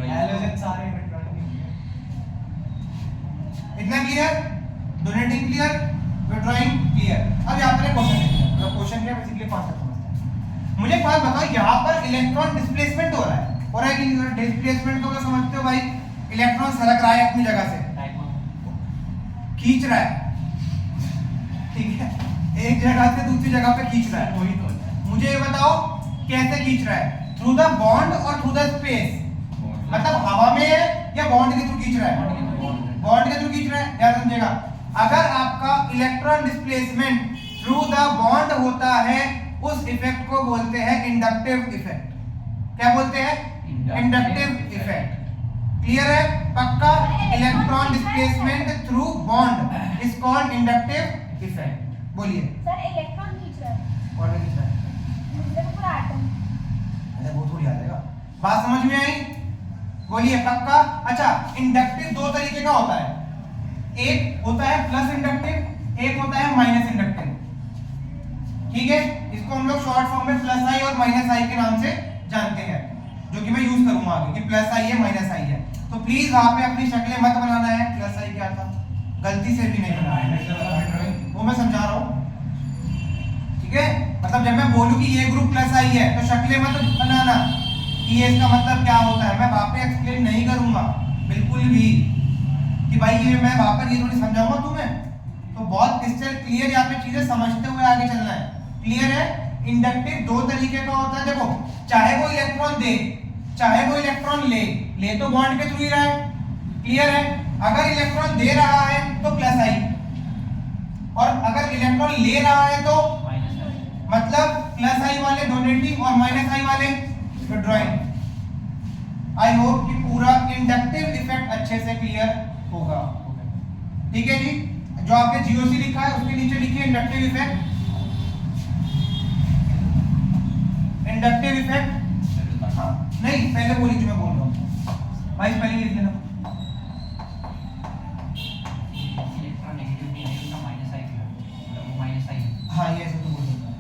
हैलोजन सारे विड्रॉइंग। इतना clear? Donating clear, withdrawing clear. अब यहाँ पर क्वेश्चन है, मतलब क्वेश्चन क्या बेसिकली कॉन्सेप्ट समझते हैं। मुझे एक बात बताओ, यहाँ पर इलेक्ट्रॉन डिस्प्लेसमेंट हो रहा है कि नहीं? डिस्प्लेसमेंट को समझते हो भाई? इलेक्ट्रॉन सरक रहा है अपनी जगह से, खींच रहा है, ठीक है, एक जगह से दूसरी जगह पे खींच रहा है। वही तो होता है। मुझे ये बताओ कैसे खींच रहा है, थ्रू द बॉन्ड और थ्रू द स्पेस? मतलब हवा में है या बॉन्ड के थ्रू खींच रहा है? बॉन्ड के थ्रू खींच रहा है, ध्यान समझेगा। अगर आपका electron displacement through the bond होता है उस इफेक्ट को बोलते हैं इंडक्टिव इफेक्ट। क्या बोलते हैं? Inductive effect. क्लियर है? पक्का? Electron displacement through bond is called inductive effect. बोलिए। सर इलेक्ट्रॉन खींच रहा है, और खींच रहा है, दूसरे को पूरा एटम। अरे वो थोड़ी आ जाएगा। बात समझ में आई? बोलिए पक्का? अच्छा, इंडक्टिव दो तरीके का होता है, एक होता है प्लस इंडक्टिव, एक होता है माइनस इंडक्टिव। ठीक है, इसको हम लोग शॉर्ट फॉर्म में प्लस आई और माइनस आई के नाम से जानते हैं, जो कि मैं यूज करूंगा आगे कि प्लस आई है माइनस आई है। तो प्लीज वहां पे अपनी शक्लें मत बनाना है, प्लस आई क्या था, गलती से भी नहीं बनाना है, वो मैं समझा रहा हूं। ठीक है, मतलब जब मैं बोलूं कि ये ग्रुप प्लस आई है तो शक्लें मत बनाना कि ये इसका मतलब क्या होता है। मैं वहां पे एक्सप्लेन नहीं करूंगा बिल्कुल भी कि भाई ये मैं वहां पर ये थोड़ी समझाऊंगा तुम्हें। तो बहुत क्रिस्टल क्लियर यहाँ पे चीजें समझते हुए आगे चलना है। क्लियर है? इंडक्टिव दो तरीके का होता है। देखो, चाहे वो इलेक्ट्रॉन दे चाहे वो इलेक्ट्रॉन ले तो बॉन्ड के थ्रू ही रहा है। क्लियर है? अगर इलेक्ट्रॉन दे रहा है तो प्लस आई, और अगर इलेक्ट्रॉन ले रहा है तो मतलब प्लस आई वाले डोनेटिंग और माइनस आई वाले विड्रॉइंग। आई होप कि पूरा इंडक्टिव इफेक्ट अच्छे से क्लियर होगा। ठीक है जी, जो आपने जीओसी लिखा है उसके नीचे लिखिए इंडक्टिव इफेक्ट। इंडक्टिव इफेक्ट नहीं, पहले बोलिए जो मैं बोल रहा हूँ भाई, पहले लिख लेना। इलेक्ट्रॉन नेगेटिव भी है, उसका माइनस आई मतलब वो माइनस आई। हाँ, ये ऐसे तो बोल सकता है।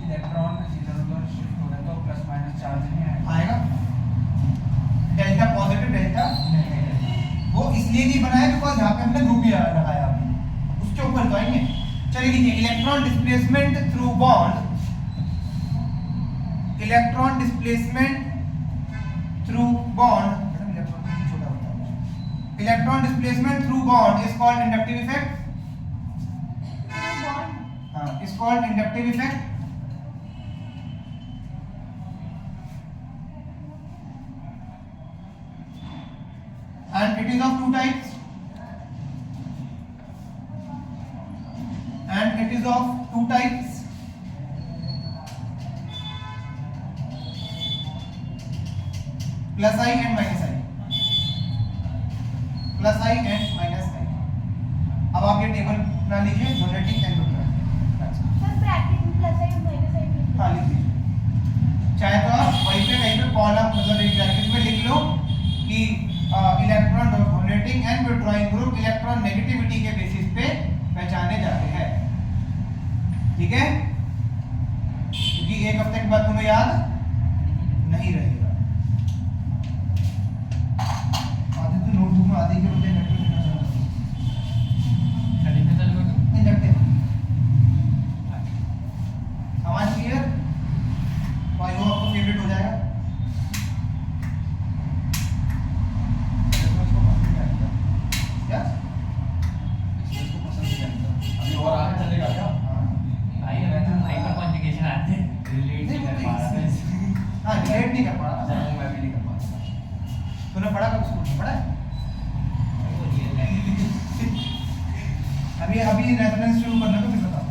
इलेक्ट्रॉन इधर उधर शिफ्ट हो रहा है तो प्लस माइनस चार्ज नहीं आएगा। डेल्टा पॉजिटिव डेल्टा नेगेटिव, वो इसलिए नहीं बनाया बिकॉज यहाँ पे हमने ग्रुप ही लगाया अभी, उसके ऊपर तो आएंगे। चलिए लिखिए electron displacement through bond, electron displacement through bond, electron displacement through bond is called inductive effect. हाँ, is called inductive effect. And it is of two types, and it is of two types. Plus I and minus I, plus I and minus I। अब आप ये table बना लीजिए, donating and withdrawing. Sir bracket में plus आई minus आई। हाँ, लिख लीजिए, चाहे तो आप वहीं पे कहीं पे कॉलम मतलब एक ब्रैकेट में लिख लो कि electron donating and withdrawing group electron negativity के बेसिस पे पहचाने जाते हैं। ठीक है, क्योंकि एक हफ्ते के बाद तुम्हें याद नहीं रहेगा। आधे तो नोटबुक में आधे के बदले इंडक्टिव लिखना चाहता हूं। इंडक्टिव आवाज क्लियर? भाई वो आपको फेवरेट हो जाएगा। और आगे चलेगा क्या? भाई अभी तुम हाइपर कॉन्जुगेशन आते हैं। रिलेट नहीं कर पा रहा था। हाँ, रिलेट नहीं कर पा रहा। मैं भी नहीं कर पा रहा। तूने पढ़ा कब स्कूल में? पढ़ा है? अभी रेफरेंस शुरू करने को फिर बताओ।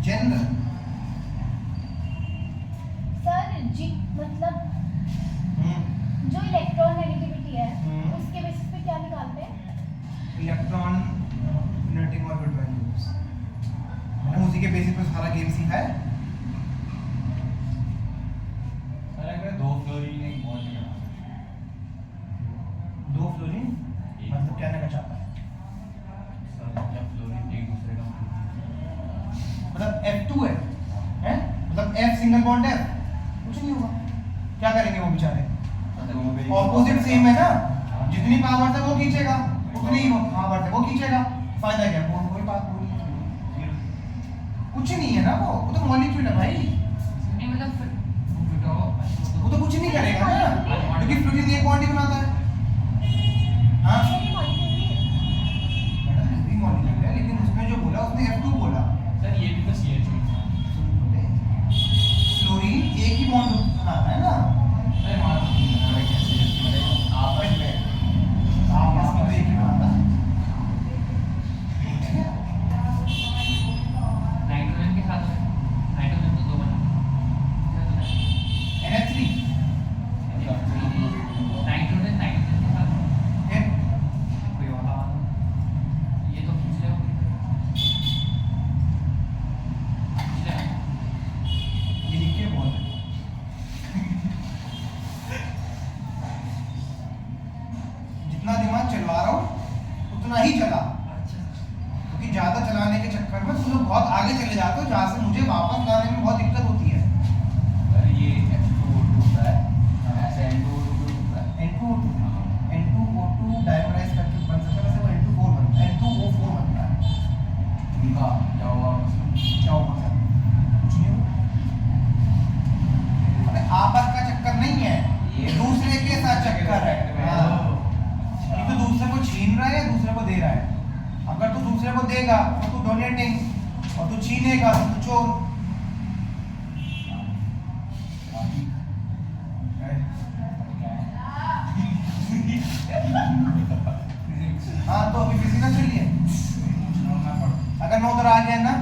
जनरल सर जी मतलब जो इलेक्ट्रॉन नेगेटिविटी है उसके बेसिस पे क्या निकालते हैं? इलेक्ट्रॉन डोनेटिंग और विड्रॉइंग ग्रुप्स, मैंने उसी के बेसिस पे सारा गेम सीखा है। सर अगर दो फ्लोरीन एक बॉन्ड है, दो फ्लोरीन मतलब क्या कहना चाहता है? सर क्या फ्लोरीन एक दूसरे का मतलब F2 है मतलब F सिंगल बॉन्ड है, कुछ नहीं होगा। क्या करेंगे वो बेचारे? ऑपोजिट सेम है ना, जितनी पावर से वो खींचेगा उतनी ही पावर से वो खींचेगा। फायदा क्या? कोई बात नहीं, कुछ नहीं है ना, वो तो मॉलिक्यूल है भाई, नहीं मतलब वो तो कुछ नहीं करेगा ना, क्योंकि फ्लोरीन एक बॉन्ड ही बनाता है। हाँ मैडम पूरी मॉलिक्यूल है, लेकिन उसमें जो बोला उसने F2 बोला। सर ये भी तो CH2 फ्लोरीन एक ही बॉन्ड बनाता है ना सर वहाँ तो नहीं बना रहा कैसे आपस में, आपस में तो एक ही बनाता है। नाइट्रोजन के साथ में नाइट्रोजन तो 2 बना NH3 नाइट्रोजन के साथ फिर कोई और लगा दो, ये तो खींच ले ये लिख के बोल जितना दिमाग चलवा रहा हूँ उतना ही चला, क्योंकि ज्यादा चलाने के चक्कर में तुम लोग बहुत आगे चले जाते हो, जहाँ से मुझे वापस लाने में बहुत दिक्कत होती है। सर ये H2O2 होता है, ऐसे N2O2 होता है। N2O2 डायमराइज करके बन सकता है, वैसे वो N2O4 बनता है, N2O4 बनता है। उनका क्या होगा उसमें? क्या होगा सर? कुछ नहीं होगा। अबे आपस का चक्कर नहीं है, ये दूसरे के साथ चक्कर है। हाँ। ये तो दूसरे को छीन रहा है या दूसरे को दे रहा है? अगर तू दूसरे को देगा तो तू डोनेटिंग, और तू छीनेगा तो तू चोर। हाँ तो अभी किसी का चल लिए, अगर मैं उधर आ गया ना,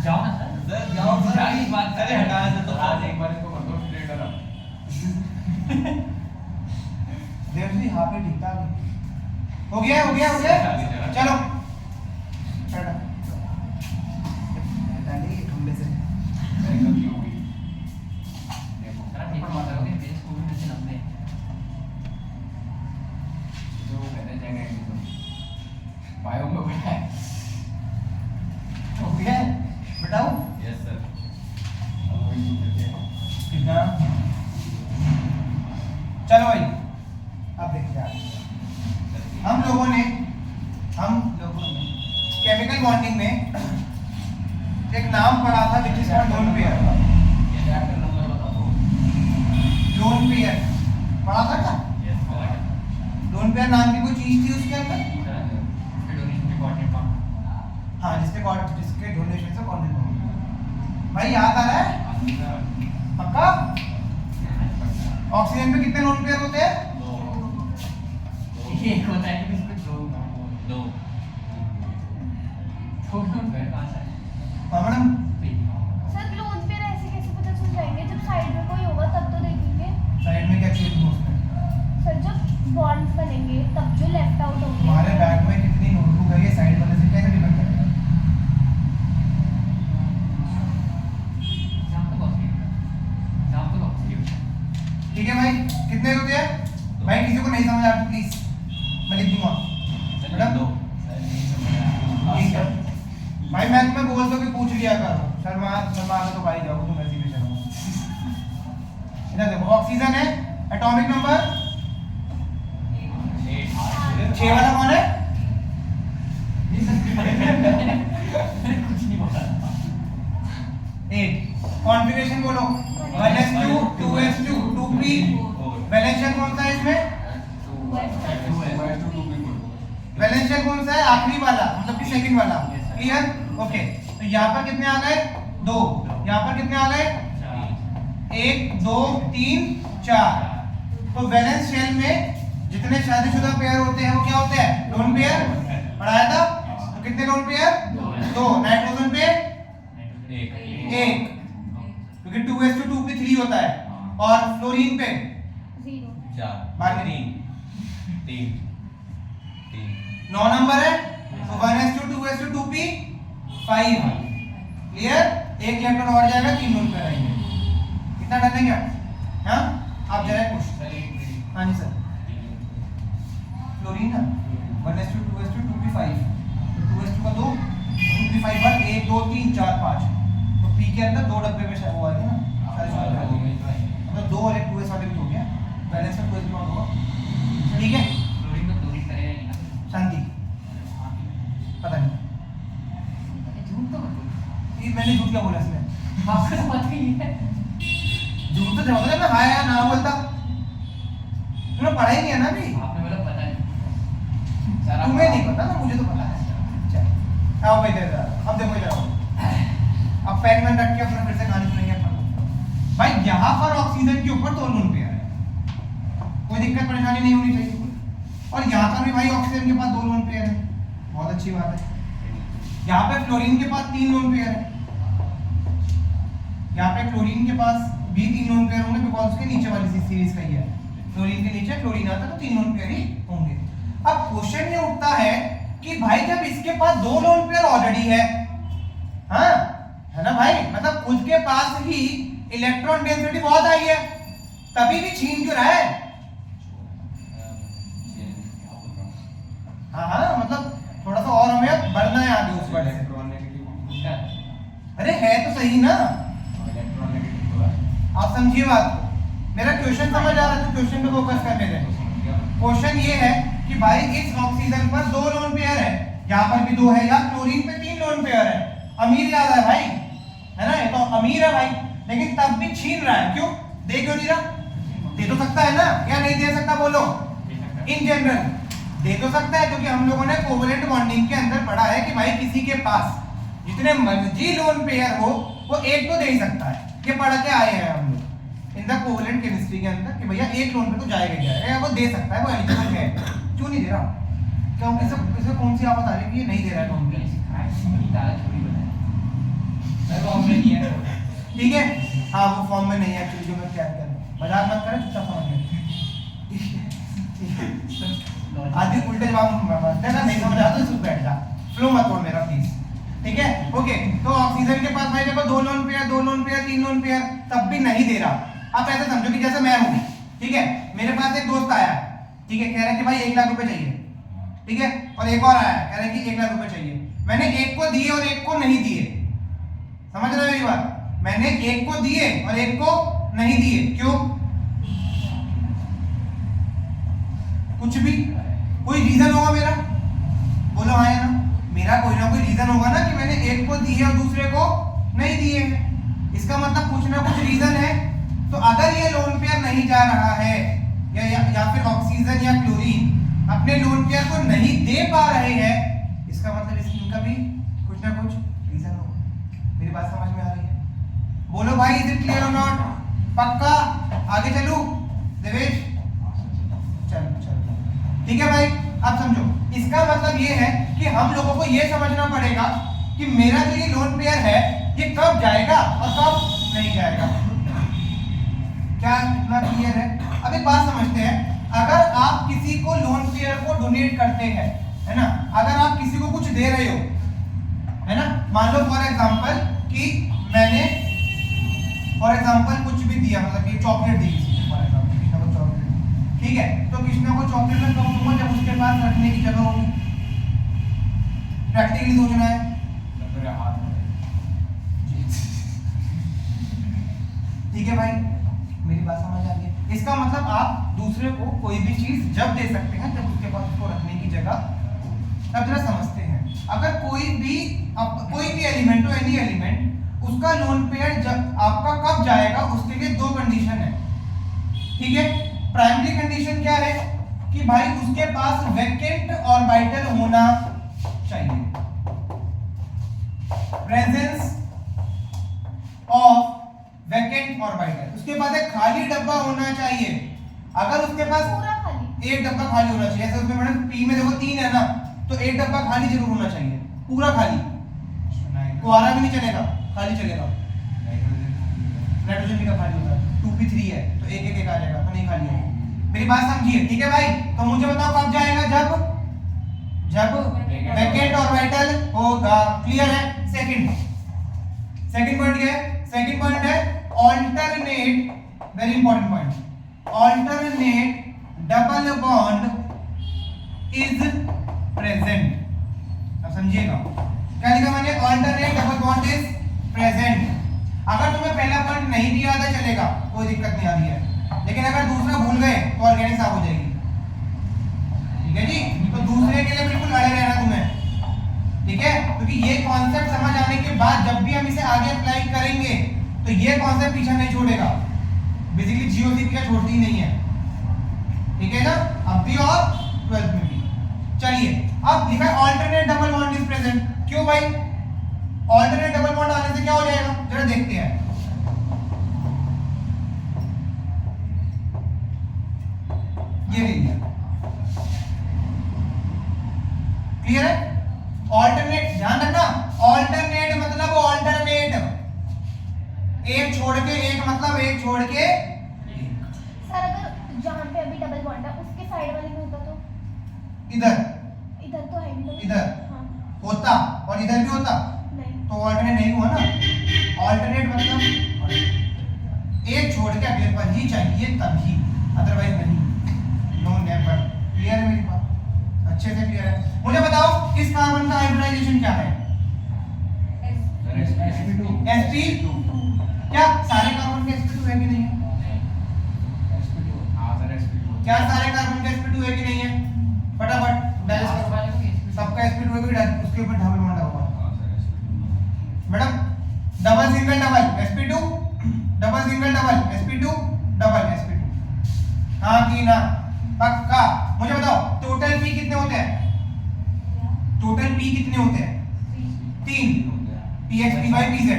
जाओ ना सर, सर जाओ सर, क्या ही बात अरे हटाया सर, तो आज एक बार इसको कर दो फिर करो। देव जी यहाँ पे ठीक ठाक हो गया, हो गया, हो गया, चलो चलो। डालिए खंबे से। मेरी गलती हो गई। देखो सर पेपर मत करोगे, मेरे स्कूल में से 90 जो वो कहते जाएंगे एकदम बायो में बैठा है। हो गया बताओ यस सर। अब वही पूछते हैं। कितना? चलो भाई अब देखते हैं हम लोगों ने केमिकल बॉन्डिंग में एक नाम पढ़ा था which is called lone pair. ये रिएक्टर नंबर बता दो। लोन पेयर पढ़ा था क्या? Yes sir. लोन पेयर नाम की कोई चीज थी उसके अंदर? डोनेशन के कोऑर्डिनेट हाँ जिसके डोनेशन से कॉन्टेक्ट भाई याद आ रहा है पक्का? ऑक्सीजन पे कितने लोन पेयर होते हैं? ये एक होता है कि इसमें दो कहाँ से हाँ मैडम सर लोन पे ऐसे कैसे पता चल जाएंगे? जब साइड में कोई होगा तब तो देखेंगे। साइड में क्या चीज है उसमें? सर जब बॉन्ड्स बनेंगे तब जो लेफ्ट आउट होंगे। हमारे बैग में कितनी नोटबुक है ये साइड वाले से कैसे डिपेंड करेगा? ठीक है भाई कितने होते हैं? भाई किसी को नहीं समझ आ रहा प्लीज मैं लिख दूंगा। मैडम दो। सर नहीं समझ आया। ठीक है भाई मैं तुम्हें बोल दो कि पूछ लिया करो, शर्मा शर्मा तो भाई जाओ तुम ऐसे ही शर्मा। इधर देखो ऑक्सीजन है, एटॉमिक नंबर 6 वाला कौन है? कुछ नहीं बोला 8। कॉन्फ़िगरेशन बोलो 1s2 2s2 2p। Valence shell कौन सा है इसमें? वैलेंस शेल कौन सा है? आखिरी वाला मतलब कि सेकंड वाला। क्लियर? ओके तो यहाँ पर कितने आ गए? 2। यहाँ पर कितने आ गए? 1 2 3 4। तो वैलेंस शेल में जितने शादीशुदा पेयर होते हैं वो क्या होते हैं? Lone pair. पढ़ाया था? तो कितने लोन पेयर? 2। नाइट्रोजन पे एक, क्योंकि 2s2 2p 3 होता है, और फ्लोरीन पे 0। 4 बाकी 3 9 नंबर है, तो 1s2 2s2 2p 5। क्लियर? एक इलेक्ट्रॉन और जाएगा, 3 लोन पेयर आएंगे। कितना डन है क्या? हाँ आप जरा कुछ। हाँ जी सर फ्लोरीन ना 1s2 2s2 2p 5, तो 2s2 का 2 2p 5 पर 1 2 3 4 5, तो p के अंदर 2 डब्बे में शायद वो आएगा ना। तो 2 और 1 2s वाले भी हो गया, बैलेंस में 2s भी बॉन्ड होगा। ठीक है, क्लोरीन तो क्लोरीन करेगा ही ना। शांति, हाँ, पता नहीं झूठ तो मत बोलो। ये मैंने झूठ क्या बोला इसमें? आपको तो पता ही है। झूठ तो जब होता है मैं हाँ या ना बोलता, तुमने पढ़ा ही नहीं है ना अभी, आपने बोला पता नहीं। सर, आप- तुम्हें नहीं पता ना, मुझे तो पता है। चल आओ भाई इधर, अब देखो इधर आओ, अब पेन में रख के अपना फिर से कहानी सुनेंगे अपन। भाई यहाँ पर ऑक्सीजन के ऊपर 2 लोन पेयर है, कोई दिक्कत परेशानी नहीं होनी चाहिए। और यहाँ पर भी भाई ऑक्सीजन के पास 2 लोन पेयर है, बहुत अच्छी बात है। यहाँ पे फ्लोरीन के पास 3 लोन पेयर है, यहाँ पे क्लोरीन के पास भी 3 लोन पेयर होंगे, बिकॉज उसके नीचे वाली सीरीज का ही है, फ्लोरीन के नीचे क्लोरीन आता है तो 3 लोन पेयर ही होंगे। अब क्वेश्चन ये उठता है कि भाई जब इसके पास 2 लोन पेयर ऑलरेडी है, हाँ है ना भाई, मतलब खुद के पास ही इलेक्ट्रॉन डेंसिटी बहुत हाई है, तभी भी छीन क्यों रहा है? हाँ हाँ, मतलब थोड़ा सा और हमें बढ़ना है आगे उस वर्ड से। इलेक्ट्रॉन नेगेटिव, अरे है तो सही ना, इलेक्ट्रॉन नेगेटिव तो है। आप समझिए बात को, मेरा क्वेश्चन समझ आ रहा है तो क्वेश्चन पे फोकस करने दें। क्वेश्चन ये है कि भाई इस ऑक्सीजन पर 2 लोन पेयर है, यहाँ पर भी 2 है, या क्लोरीन पे 3 लोन पेयर है। अमीर ज्यादा है भाई, है ना, ये तो अमीर है भाई, लेकिन तब भी छीन रहा है, क्यों? दे क्यों नहीं रहा? दे तो सकता है ना, या नहीं दे सकता? बोलो, इन जनरल दे तो सकता है, क्योंकि हम लोगों ने कोवलेंट बॉन्डिंग के अंदर पढ़ा है कि भाई किसी के पास जितने मर्जी लोन पेयर हो वो एक तो दे ही सकता है। ये पढ़ के आए हैं हम लोग इन द कोवलेंट केमिस्ट्री के अंदर कि भैया एक लोन पे तो जाएगा ही जाएगा, या वो दे सकता है, वो एलिजिबल है। क्यों नहीं दे रहा? क्योंकि इसे कौन सी आफत आ रही है कि ये नहीं दे रहा है लोन पे? ठीक है, हाँ वो फॉर्म में नहीं है एक्चुअली, जो मैं क्या कर मजाक मत करें, चुपचाप समझ गए। आदि उल्टे जवाब देना नहीं समझ आता तो चुप बैठ जा, फ्लो मत तोड़ मेरा प्लीज। ठीक है, ओके। तो ऑक्सीजन के पास भाई देखो 2 lone pair, 2 lone pair, 3 lone pair, तब भी नहीं दे रहा। आप ऐसे समझो कि जैसे मैं हूँ, ठीक है, मेरे पास एक दोस्त आया, ठीक है, कह रहा है कि भाई 1 लाख रुपए चाहिए, ठीक है, और एक और आया कह रहा है कि 1 लाख रुपए चाहिए। मैंने एक को दिए और एक को नहीं दिए, समझ रहे हो मेरी बात? मैंने एक को दिए और एक को नहीं दिए, क्यों? कुछ भी कोई रीजन होगा मेरा, बोलो हाँ या ना? मेरा कोई ना कोई रीजन होगा ना कि मैंने एक को दिए और दूसरे को नहीं दिए, इसका मतलब कुछ ना कुछ रीजन है। तो अगर ये लोन पेयर नहीं जा रहा है या फिर ऑक्सीजन या क्लोरीन अपने लोन पेयर को नहीं दे पा रहे हैं, इसका मतलब इसका भी कुछ ना कुछ रीजन होगा। मेरी बात समझ में आ रही है? बोलो भाई, इज इट क्लियर और नॉट? पक्का? आगे चलूं देवेश? चलो ठीक है भाई, अब समझो, इसका मतलब ये है कि हम लोगों को ये समझना पड़ेगा कि मेरा जो ये लोन पेयर है ये कब जाएगा और कब नहीं जाएगा। क्या इतना क्लियर है? अब एक बात समझते हैं, अगर आप किसी को लोन पेयर को डोनेट करते हैं, है ना, अगर आप किसी को कुछ दे रहे हो, है ना, मान लो फॉर एग्जांपल कि मैंने फॉर एग्जांपल कुछ भी दिया, मतलब ये चॉकलेट दी किसी को, फॉर एग्जांपल किसी को चॉकलेट, ठीक है, तो कृष्णा को चॉकलेट में कब दूंगा? जब उसके पास रखने की जगह होगी। प्रैक्टिकली सोचना है। मेरे हाथ में ठीक है भाई, मेरी बात समझ आ गई? इसका मतलब आप दूसरे को कोई भी चीज जब दे सकते हैं जब उसके पास उसको रखने की जगह। अब जरा समझते हैं, अगर कोई भी एलिमेंट हो, एनी एलिमेंट, उसका लोन पेयर जब आपका कब जाएगा, उसके लिए 2 कंडीशन है, ठीक है। प्राइमरी कंडीशन क्या है कि भाई उसके पास वैकेंट ऑर्बिटल होना चाहिए, प्रेजेंस ऑफ वैकेंट ऑर्बिटल, उसके पास एक खाली डब्बा होना चाहिए। अगर उसके पास पूरा खाली, एक डब्बा खाली होना चाहिए, ऐसे उसमें मैडम पी में देखो 3 है ना, तो एक डब्बा खाली जरूर होना चाहिए, पूरा खाली, कुआरा भी नहीं चलेगा, खाली चलेगा। नाइट्रोजन भी का खाली होता है, 2p3 है तो एक आ जाएगा, तो नहीं खाली है। मेरी बात समझिए, ठीक है भाई? तो मुझे बताओ कब जाएगा? जब वैकेंट ऑर्बिटल होगा। क्लियर है? सेकंड पॉइंट क्या है? सेकंड पॉइंट है alternate, very important point, alternate double bond is present. अब समझिएगा क्या लिखा मैंने? Alternate double bond is present. अगर तुम्हें पहला पॉइंट नहीं भी याद है चलेगा, कोई दिक्कत नहीं आ रही है, लेकिन अगर दूसरा भूल गए तो ऑर्गेनिक साफ हो जाएगी। ठीक है जी, तो दूसरे के लिए बिल्कुल अड़े रहना तुम्हें, ठीक है, क्योंकि ये कॉन्सेप्ट समझ आने के बाद जब भी हम इसे आगे अप्लाई करेंगे तो ये कॉन्सेप्ट पीछे नहीं छोड़ेगा। बेसिकली जीओसी पीछे छोड़ती ही नहीं है, ठीक है ना, अब भी और 12th में भी। चलिए अब लिखा है alternate double bond is present. क्यों भाई? ऑल्टरनेट डबल बॉन्ड आने से क्या हो जाएगा, जरा देखते हैं। ये ले लिया, क्लियर है? ऑल्टरनेट, ध्यान रखना, ऑल्टरनेट मतलब ऑल्टरनेट, एक छोड़ के एक, मतलब एक छोड़ के। सर अगर जहाँ पे अभी डबल बॉन्ड है उसके साइड वाले में होता तो? इधर इधर तो है नहीं। इधर हाँ। होता और इधर भी होता नहीं। तो ऑल्टरनेट नहीं हुआ ना। ऑल्टरनेट मतलब एक छोड़ के अगले पर ही चाहिए तभी, अदरवाइज नहीं। No never. क्लियर है मेरी बात? अच्छे से क्लियर है? मुझे बताओ इस कार्बन का हाइब्रिडाइजेशन क्या है? sp2। क्या सारे कार्बन के sp2 है कि नहीं है? क्या सारे कार्बन का sp2 है कि नहीं है? फटाफट बैलेंस करो। सबका sp2 है कि उसके ऊपर डबल बॉन्ड होगा। Madam double single double sp2, double single double sp2, double sp2, हाँ कि ना? पक्का। मुझे बताओ टोटल पी कितने होते हैं? टोटल पी कितने होते हैं? 3। px py pz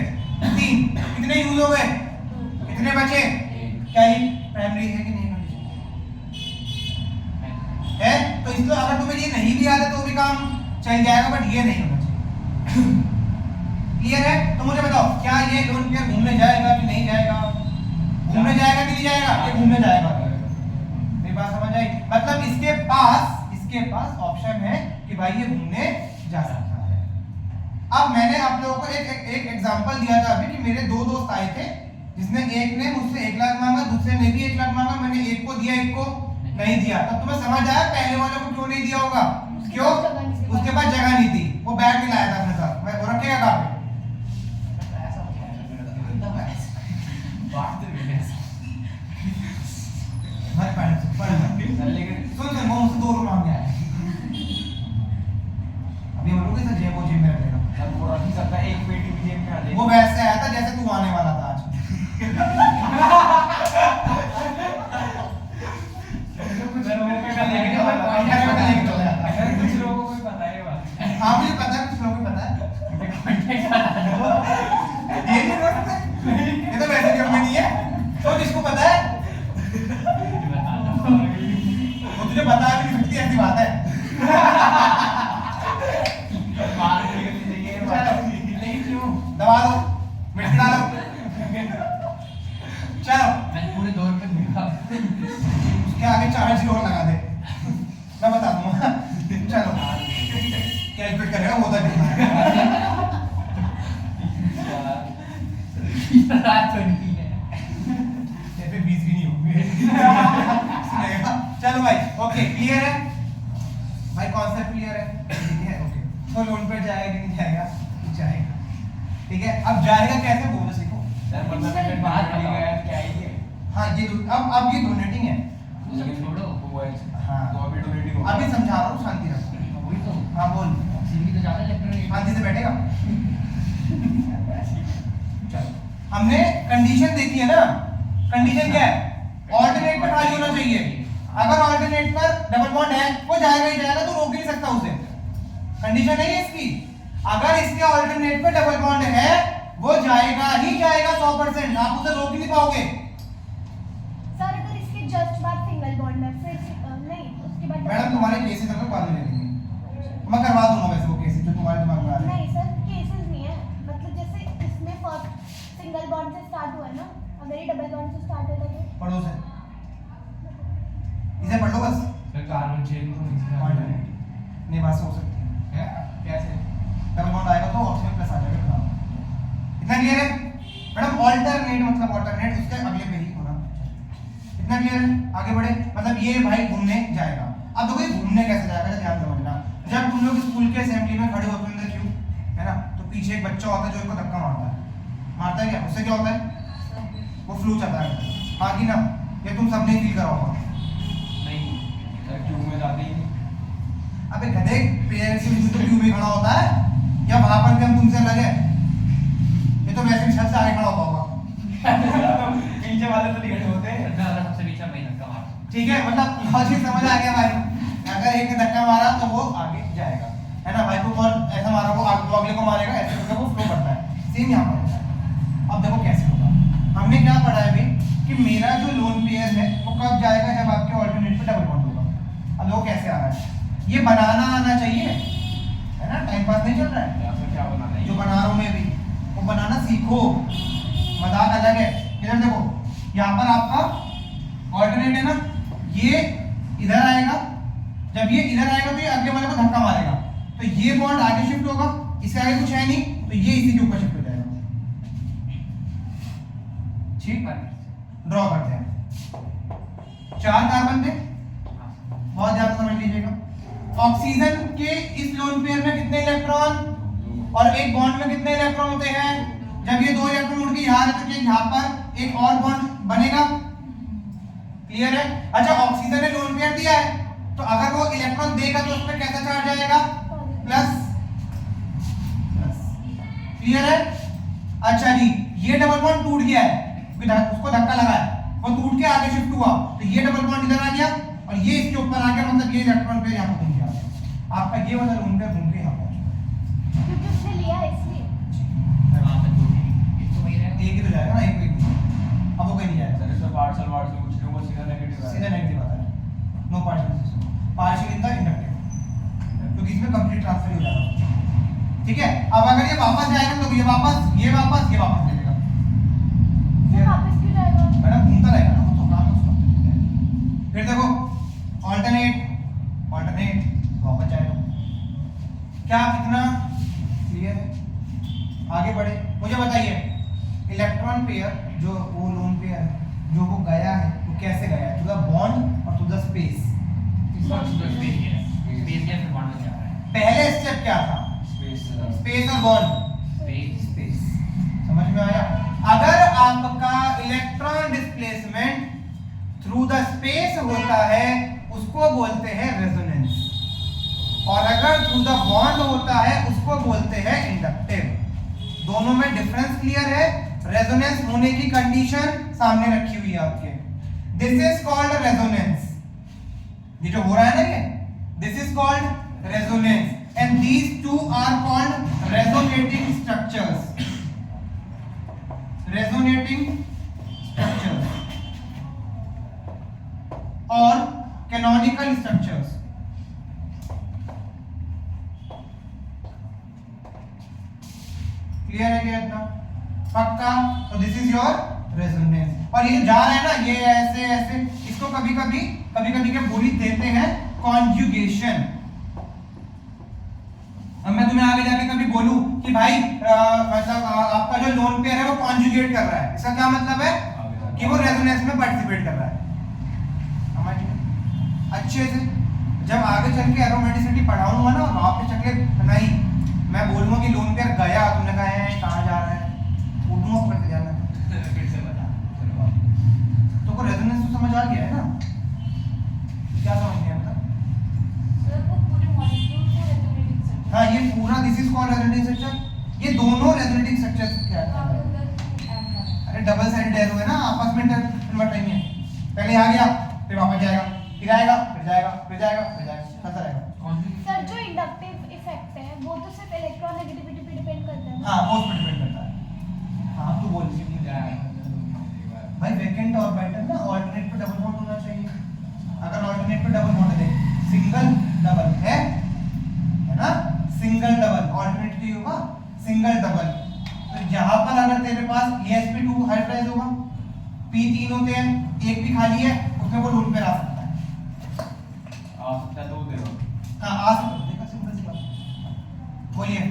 3। कितने यूज हो गए? कितने बचे? क्या ये प्राइमरी है कि नहीं है? तो इसको अगर तुम्हें ये नहीं भी याद है तो भी काम चल जाएगा, बट ये नहीं होना चाहिए। क्लियर है? तो मुझे बताओ क्या ये लोन पेयर घूमने जाएगा कि नहीं जाएगा? घूमने जाएगा कि नहीं जाएगा? ये घूमने जाएगा। मेरी बात समझ आई? मतलब इसके पास ऑप्शन है कि भाई ये घूमने जा सकता है। अब मैंने आप लोगों को एक एग्जांपल दिया था अभी कि मेरे 2 दोस्त आए थे, जिसने एक ने मुझसे 1 लाख मांगा, दूसरे ने भी 1 लाख मांगा, मैंने एक को दिया, एक को नहीं दिया। तब तुम्हें समझ आया पहले वाले को क्यों नहीं दिया होगा? क्यों? उसके पास जगह नहीं थी, वो बैग नहीं लाया था अपने साथ। मैं वो रखेगा कहाँ पे? मत पढ़ सुन वो मुझसे 2 रुपए मांग गया है। अभी हम लोग इसे जेब में रख लेना। एक पेटी भी जेब में आ जाएगी। वो वैसे आया था जैसे तू आने वाला था आज। कुछ लोगों को भी पता है ये बात। हाँ मुझे पता है, कुछ लोगों को पता है। ये नहीं पता है? ये तो वैसे भी हमें नहीं है। तो किसको पता है? वो तुझे बता भी नहीं सकती, ऐसी बात है। दबा दो, मिर्च डालो, चलो मैंने पूरे 2 रुपए मिला। उसके आगे 4 जीरो और लगा दे, मैं बता दूंगा। चलो कैलकुलेट करेगा वो तो नहीं। पे 20 भी नहीं होंगे। चलो भाई ओके, क्लियर है भाई? कॉन्सेप्ट क्लियर है? ठीक है ओके। तो लोन पे जाएगा कि नहीं जाएगा? जाएगा, ठीक है। अब जाएगा कैसे वो बस लिखो। सर मतलब मैं बात नहीं गया क्या है ये? हाँ ये अब ये डोनेटिंग है। छोड़ो वो है। हाँ तो अभी डोनेटिंग हो अभी समझा रहा हूँ, शांति रखो। वही तो हाँ बोल, सीधी तो ज्यादा इलेक्ट्रॉनिक शांति से बैठेगा। चलो हमने कंडीशन देखी है ना। कंडीशन क्या है? ऑल्टरनेट पर खाली होना चाहिए। अगर ऑल्टरनेट पर डबल बॉन्ड है वो जाएगा ही जाएगा, तो रोक ही नहीं सकता उसे। कंडीशन नहीं है इसकी। अगर इसके ऑल्टरनेट पर डबल बॉन्ड है वो जाएगा ही जाएगा 100%, आप उसे रोक ही नहीं पाओगे। सर अगर इसके जस्ट बाद सिंगल बॉन्ड है फिर नहीं उसके बाद मैडम तुम्हारे केसेस अगर बाद में ले लेंगे, मैं करवा दूंगा वैसे वो केसेस जो तुम्हारे दिमाग में आ रहे हैं। नहीं सर केसेस नहीं है, मतलब जैसे इसमें फर्स्ट सिंगल बॉन्ड से स्टार्ट हुआ है ना, अगर ये डबल बॉन्ड से स्टार्ट होता तो पढ़ो से, इसे पढ़ लो बस। सर कार्बन चेन तो नहीं बात हो सकती है कैसे? डबल बॉन्ड आएगा तो ऑक्सीजन प्लस आ जाएगा। इतना क्लियर है मैडम? ऑल्टरनेट मतलब ऑल्टरनेट उसके अगले पे ही होना। इतना क्लियर है? आगे बढ़े। मतलब ये भाई घूमने जाएगा। अब देखो ये घूमने कैसे जाएगा, ध्यान समझना। जब तुम लोग स्कूल के असेंबली में खड़े होते हैं क्यों है ना, तो पीछे एक बच्चा होता है जो इनको धक्का मारता है। मारता है क्या? उससे क्या होता है? वो फ्लू चलता है। हाँ कि ना? ये तुम सबने फील करा होगा। नहीं सर क्यों में जाते ही नहीं। अबे गधे, पेयर से भी तो क्यों में खड़ा होता है, या वहां पर भी हम तुमसे अलग है? ये तो वैसे भी छत से आगे खड़ा होता होगा। पीछे वाले तो निकट होते हैं। धक्का वाला सबसे पीछे मैं धक्का मार। ठीक है, मतलब लॉजिक समझ आ गया भाई। अगर एक ने धक्का मारा तो वो आगे जाएगा, है ना भाई? तुम और ऐसा मारो वो अगले को मारेगा, ऐसे करके वो फ्लो करता है। सेम यहाँ पर होता है। अब देखो कैसे होगा। हमने क्या पढ़ा है भाई कि मेरा जो लोन पेयर है वो कब जाएगा? जब आपके ऑल्टरनेट पे डबल बॉन्ड होगा। अब देखो कैसे आ रहा है, ये बनाना आना चाहिए, है ना? टाइम पास नहीं चल रहा है। या फिर क्या बनाना है? जो बना रहा हूँ मैं भी, वो बनाना सीखो, मजाक अलग है। इधर देखो, यहाँ पर आपका ऑल्टरनेट है ना, ये इधर आएगा। जब ये इधर आएगा तो ये अगले वाले को धक्का मारेगा, तो ये बॉन्ड आगे शिफ्ट होगा, इससे आगे कुछ है नहीं, तो ये इसी के ऊपर शिफ्ट हो जाएगा। ठीक है, ड्रॉ करते हैं। 4 कार्बन थे, बहुत ज्यादा समझ लीजिएगा। ऑक्सीजन के इस लोन पेयर में कितने इलेक्ट्रॉन और एक बॉन्ड में कितने इलेक्ट्रॉन होते हैं? जब ये 2 इलेक्ट्रॉन उड़ के यहाँ आए तो यहाँ पर एक और बॉन्ड बनेगा। क्लियर है? अच्छा, ऑक्सीजन ने लोन पेयर दिया है, तो अगर वो इलेक्ट्रॉन देगा तो उस पर कैसा चार्ज आएगा? प्लस। क्लियर है? अच्छा जी, ये डबल बॉन्ड टूट गया है, उसको धक्का लगा है, वो टूट के आगे शिफ्ट हुआ, तो ये डबल बॉन्ड इधर आ गया और ये इसके ऊपर आ गया, मतलब ये इलेक्ट्रॉन पेयर यहाँ पर घूम गया। आपका ये वाला लोन पेयर घूम के यहाँ पहुंचा, क्योंकि उसने लिया इसलिए। वहाँ पे दो एक तो वही रहेगा। एक ही तो जाएगा ना, एक ही। अब वो कहीं नहीं जाएगा, सर इसमें पार्सल वार्सल कुछ नहीं, वो सीधा नेगेटिव है। सीधा नेगेटिव आता है। No partial system, partial in the inductive, क्योंकि इसमें कंप्लीट ट्रांसफर हो जाएगा। ठीक है, अब अगर ये वापस जाएगा तो ये वापस ले लेगा। फिर वापस क्यों जाएगा? मैडम घूमता रहेगा ना, वो तो काम है उसका। फिर देखो ऑल्टरनेट वापस जाएगा। क्या इतना क्लियर है? आगे बढ़े, मुझे बताइए इलेक्ट्रॉन पेयर जो वो लोन पेयर है जो वो गया है वो कैसे गया है? टू द बॉन्ड और टू द स्पेस। स्पेस गया फिर बॉन्ड में जा रहा है। पहले स्टेप क्या था? स्पेस और बॉन्ड। स्पेस, समझ में आया? अगर आपका electron displacement through the space होता है उसको बोलते हैं रेजोनेंस, और अगर थ्रू द बॉन्ड होता है उसको बोलते हैं इंडक्टिव। दोनों में डिफरेंस क्लियर है? रेजोनेंस होने की कंडीशन सामने रखी हुई है आपके। This is called resonance. ये जो हो रहा है ना, ये this is called resonance, and these two are called resonating structures. Resonating structures or canonical structures. Clear है क्या इतना? पक्का? तो दिस इज योर रेजोनेंस। और ये जा रहा है ना, ये ऐसे ऐसे, इसको कभी कभी के बोली देते हैं कॉन्जुगेशन। अब मैं तुम्हें आगे जाके कभी बोलूं कि भाई मतलब आपका जो लोन पेयर है वो कॉन्जुगेट कर रहा है, इसका क्या मतलब है? कि वो रेजोनेंस में पार्टिसिपेट कर रहा है। समझ गए अच्छे से? जब आगे चल के एरोमेटिसिटी पढ़ाऊंगा ना, वहां पे चकले नहीं, मैं बोलूंगा कि लोन पेयर गया, तुमने कहा है कहाँ जा रहा है, उठूंगा पकड़ के जाना। फिर से बता। तो को रेजोनेंस तो समझ आ गया है ना? क्या समझ नहीं आता? सर वो पूरे मॉलिक्यूल को रेजोनेटिंग स्ट्रक्चर। हाँ, ये पूरा this is called resonating structure. ये दोनों रेजोनेटिंग स्ट्रक्चर क्या है? अरे डबल साइडेड एरो है ना, आपस में कन्वर्ट नहीं है। पहले आ गया, फिर वापस जाएगा, फिर आएगा, फिर जाएगा, फिर जाएगा, फिर जाएगा, चलता रहेगा। सर जो इंडक्टिव इफेक्ट है वो तो सिर्फ इलेक्ट्रॉन नेगेटिविटी पे डिपेंड करता है ना? हाँ, वो उस पर डिपेंड करता है। हाँ, तू बोल। भाई वैकेंट ऑर्बिटल ना ऑल्टरनेट पे डबल बॉन्ड होना चाहिए। अगर ऑल्टरनेट पे डबल बॉन्ड है, सिंगल डबल है ना, सिंगल डबल, ऑल्टरनेट की होगा सिंगल डबल। तो यहाँ पर अगर तेरे पास sp2 हाइड्राइज होगा, p3 होते हैं, एक भी खाली है, उसमें वो लोन पे आ सकता है। आ सकता है तो दे दो। हाँ, आ सकता है, देखा सिंपल सी बात। बोलिए।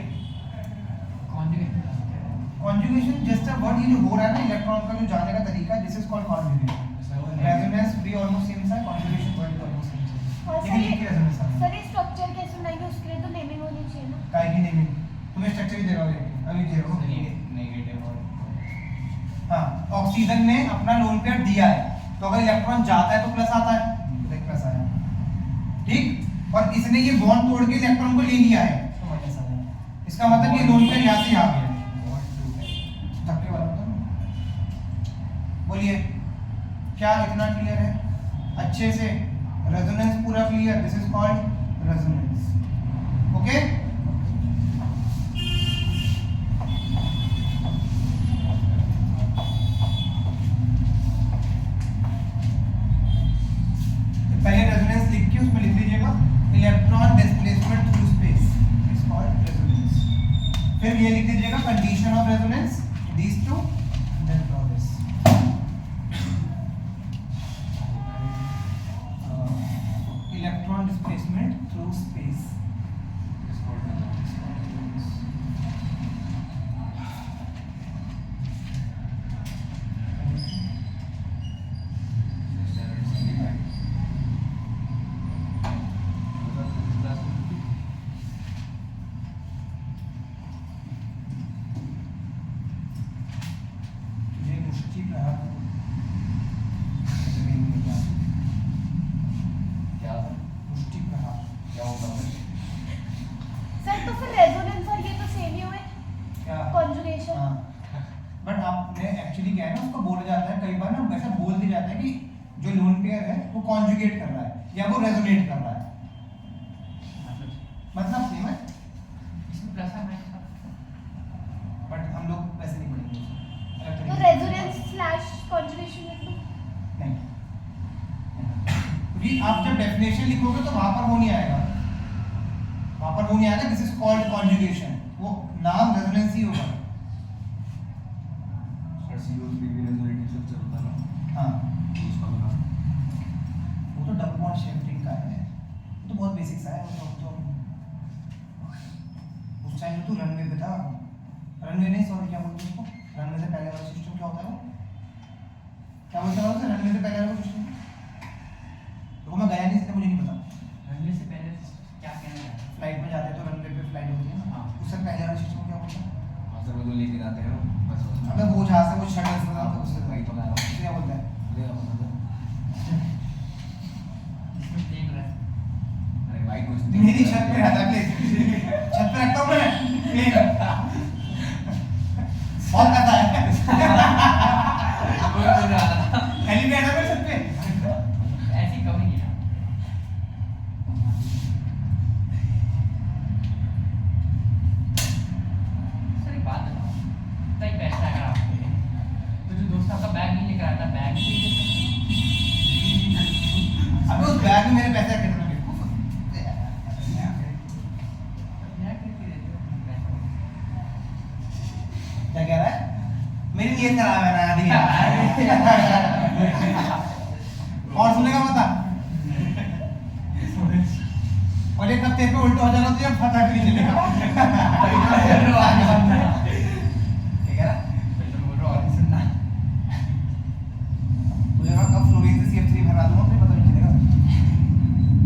कॉन्जुगेशन जस्ट अ वर्ड, ये जो हो रहा है ना इलेक्ट्रॉन का जो जाने का तरीका, this is called conjugation. Resonance भी ऑलमोस्ट सेम सा, कॉन्जुगेशन वर्ड भी ऑलमोस्ट सेम सा। और लेकिन एक ही रेजोनेंस है। सर ये स्ट्रक्चर कैसे बनाएंगे उसके लिए तो नेमिंग होनी चाहिए ना? काय की नेमिंग तुम्हें स्ट्रक्चर ही देगा, अभी दे रहा हूं। नेगेटिव और ऑक्सीजन ने अपना लोन पेयर दिया है, तो अगर इलेक्ट्रॉन जाता है तो प्लस आता है, तो प्लस आया, ठीक। और इसने ये बॉन्ड तोड़ के इलेक्ट्रॉन को ले लिया है, तो माइनस आया। इसका मतलब ये लोन पेयर यहाँ से यहाँ गया है। धक्के वाला होता है ना। बोलिए क्या इतना क्लियर है अच्छे से? रेजोनेंस पूरा clear, this is called resonance, okay. पहले रेजोनेंस लिख के उसमें लिख लीजिएगा electron displacement through space is called resonance. फिर ये लिख दीजिएगा condition of resonance, these two, then draw this. Electron displacement through space is called resonance. ये मुश्किल है क्या मुश्किल कहा क्या होता है? सर तो फिर रेजोनेंस और ये तो सेम ही हुए, क्या कॉन्जुगेशन। बट आपने एक्चुअली क्या है ना, उसको बोला जाता है कई बार ना, वैसा बोल दिया जाता है कि जो लोन पेयर है वो कॉन्जुगेट कर रहा है या वो रेजोनेट कर रहा है, मतलब सेम है, इसमें प्लस है माइनस है। बट हम लोग वैसे नहीं पढ़ेंगे अलग तो तरीके से। रेजोनेंस स्लैश कॉन्जुगेशन लिख दो। नहीं, क्योंकि आप जब डेफिनेशन लिखोगे तो वहां पर वो नहीं आएगा, वहां पर वो नहीं आएगा, दिस इज कॉल्ड कॉन्जुगेशन, वो नाम रेजोनेंस ही होगा। सर CO3 भी रेजोनेटिव स्ट्रक्चर होता है ना, हाँ तो उसका बना वो तो डबल बॉन्ड शिफ्टिंग का है, वो तो बहुत बेसिक सा है, वो तो उस टाइम तो रनवे पे था, रनवे नहीं सॉरी क्या बोलते हैं उसको, रनवे से पहले वाला सिस्टम क्या होता है वो, क्या बोलते हैं उसे, रनवे से पहले वाला सिस्टम, तो मैं गया नहीं इसलिए मुझे नहीं पता। रनवे से पहले क्या कहना है? फ्लाइट में जाते हैं तो रनवे पे फ्लाइट होती है ना, हाँ। उससे पहले वाला सिस्टम क्या बोलते हैं? हाँ सर, वो जो लेके जाते हैं ना बस उसमें। अबे वो जहाँ से वो शटल से जाता है उससे वही तो मैं रहा हूँ। क्या बोलता है? अरे अब मतलब इसमें प्लेन रहा है। अरे भाई कुछ मेरी छत पे रहता है प्लेन, छत पे रखता हूँ मैं प्लेन, बहुत खाता है कोई बोल रहा था हेलीपैड है छत पे। ऐसी कमी नहीं है। सर एक बात बताओ, इतना ही पैसा अगर आपके तो जो दोस्त आपका बैग नहीं लेकर आया था, बैग नहीं ले अबे उस बैग में मेरे पैसे रखे थे ना, क्या कह रहा है? मेरी नीयत खराब है ना आदि और सुनेगा बता, और एक हफ्ते पे उल्टा हो जाएगा तो ये पता भी नहीं चलेगा। क्या कह रहा है? मुझे कहा कब फ्लोरीन से CF3 भरा दूंगा मुझे पता नहीं चलेगा।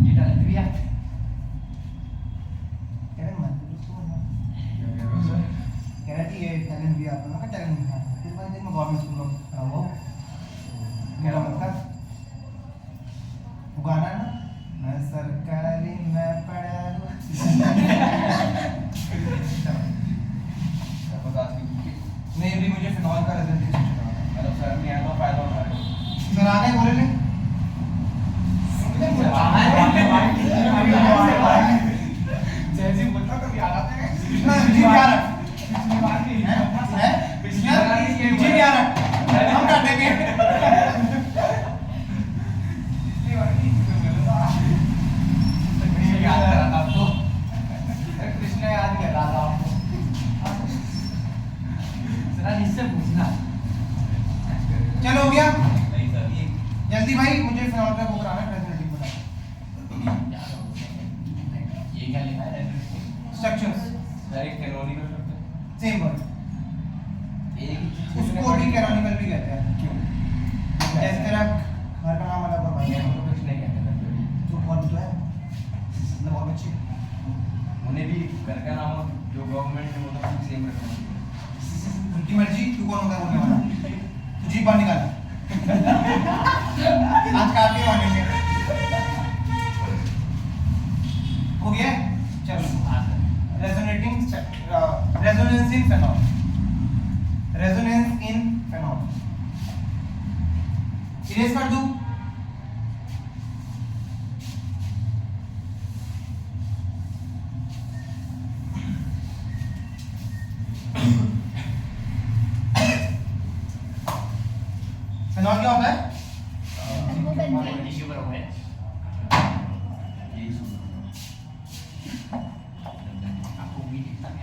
ये डाल दिया। कह रहे मत उसको मत। कह रहा कि ये टैलेंट भी आता है ना, टैलेंट भी आता है। फिर भाई देख मैं गवर्नमेंट स्कूल में पढ़ा हुआ हूँ, क्या मतलब वो गाना है ना, मैं सरकारी मैं पढ़ा हूँ। नहीं अभी मुझे फिनॉल का रिजल्ट मतलब सर नहीं आया तो फायदा उठा रहे हो। सर आने बोले ने जैसे बोलता कभी आ रहा था कितना जी यार पिछली बार नहीं है जी यार हम कर देंगे। पिछली बार नहीं कृष्ण याद कर रहा था आपको, कृष्ण याद कर रहा था आपको। सर इससे पूछना चलो हो गया नहीं सर, ये जल्दी भाई, मुझे फिनॉल का वो कराना है, प्रेजेंटेटिव बता ये क्या लिखा है? स्ट्रक्चर्स सर एक कैनोनिकल स्ट्रक्चर, सेम वर्ड, एक ही चीज उसको भी कैनोनिकल भी कहते हैं। क्यों? जैसे तेरा घर का नाम अलग होगा ये भाई, तो कुछ नहीं कहते सर, तो बहुत तो है मतलब बहुत अच्छी। उन्हें भी घर का नाम और जो गवर्नमेंट ने बोला सेम रखना चाहिए। उनकी मर्जी, तू कौन होता है बोलने वाला? जीभ बाहर निकाल। आज काट के मानेंगे। हो गया? चलो। हाँ sir. Resonating resonance in phenol. Resonance in phenol. Erase कर दूं? फेनॉल क्या होता है? वो बेंजीन। टिश्यू पर हुए यही सुन आपको भी दिखता है।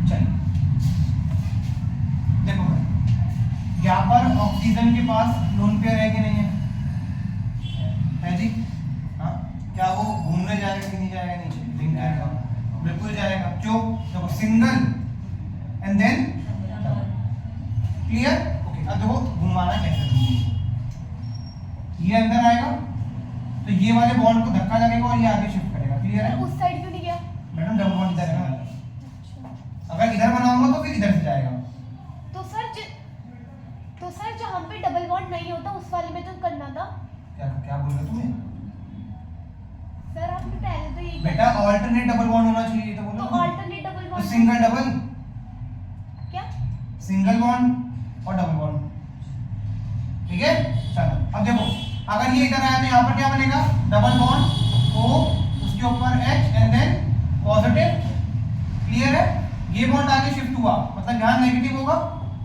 चलिए देखो भाई, यहाँ पर ऑक्सीजन के पास लोन पेयर है कि नहीं है जी? हाँ, क्या वो घूमने जाएगा कि नहीं जाएगा नीचे? लिंक करेगा, बिल्कुल जाएगा। क्यों? देखो single and then clear. Okay, अब देखो घुमाना कैसे घूमेगा। ये अंदर आएगा तो ये वाले बॉन्ड को धक्का लगेगा और ये आगे शिफ्ट करेगा। क्लियर है? उस साइड क्यों नहीं गया? मैडम डबल बॉन्ड इधर है ना, अच्छा। अगर इधर बनाऊंगा तो फिर इधर से जाएगा। तो सर जहाँ पे डबल बॉन्ड नहीं होता उस वाले में तो करना था। क्या क्या बोल रहे तुम्हें? सर आपने पहले तो यही बेटा ऑल्टरनेट डबल बॉन्ड होना चाहिए, तो तो बोलो। अल्टरनेट डबल तो बॉन्ड सिंगल डबल, क्या? सिंगल बॉन्ड और डबल बॉन्ड। ठीक है, चलो अब देखो, अगर ये इधर आया तो यहाँ पर क्या बनेगा? डबल बॉन्ड O, उसके ऊपर H and then positive. Clear है? ये बॉन्ड आगे शिफ्ट हुआ, मतलब यहाँ नेगेटिव होगा,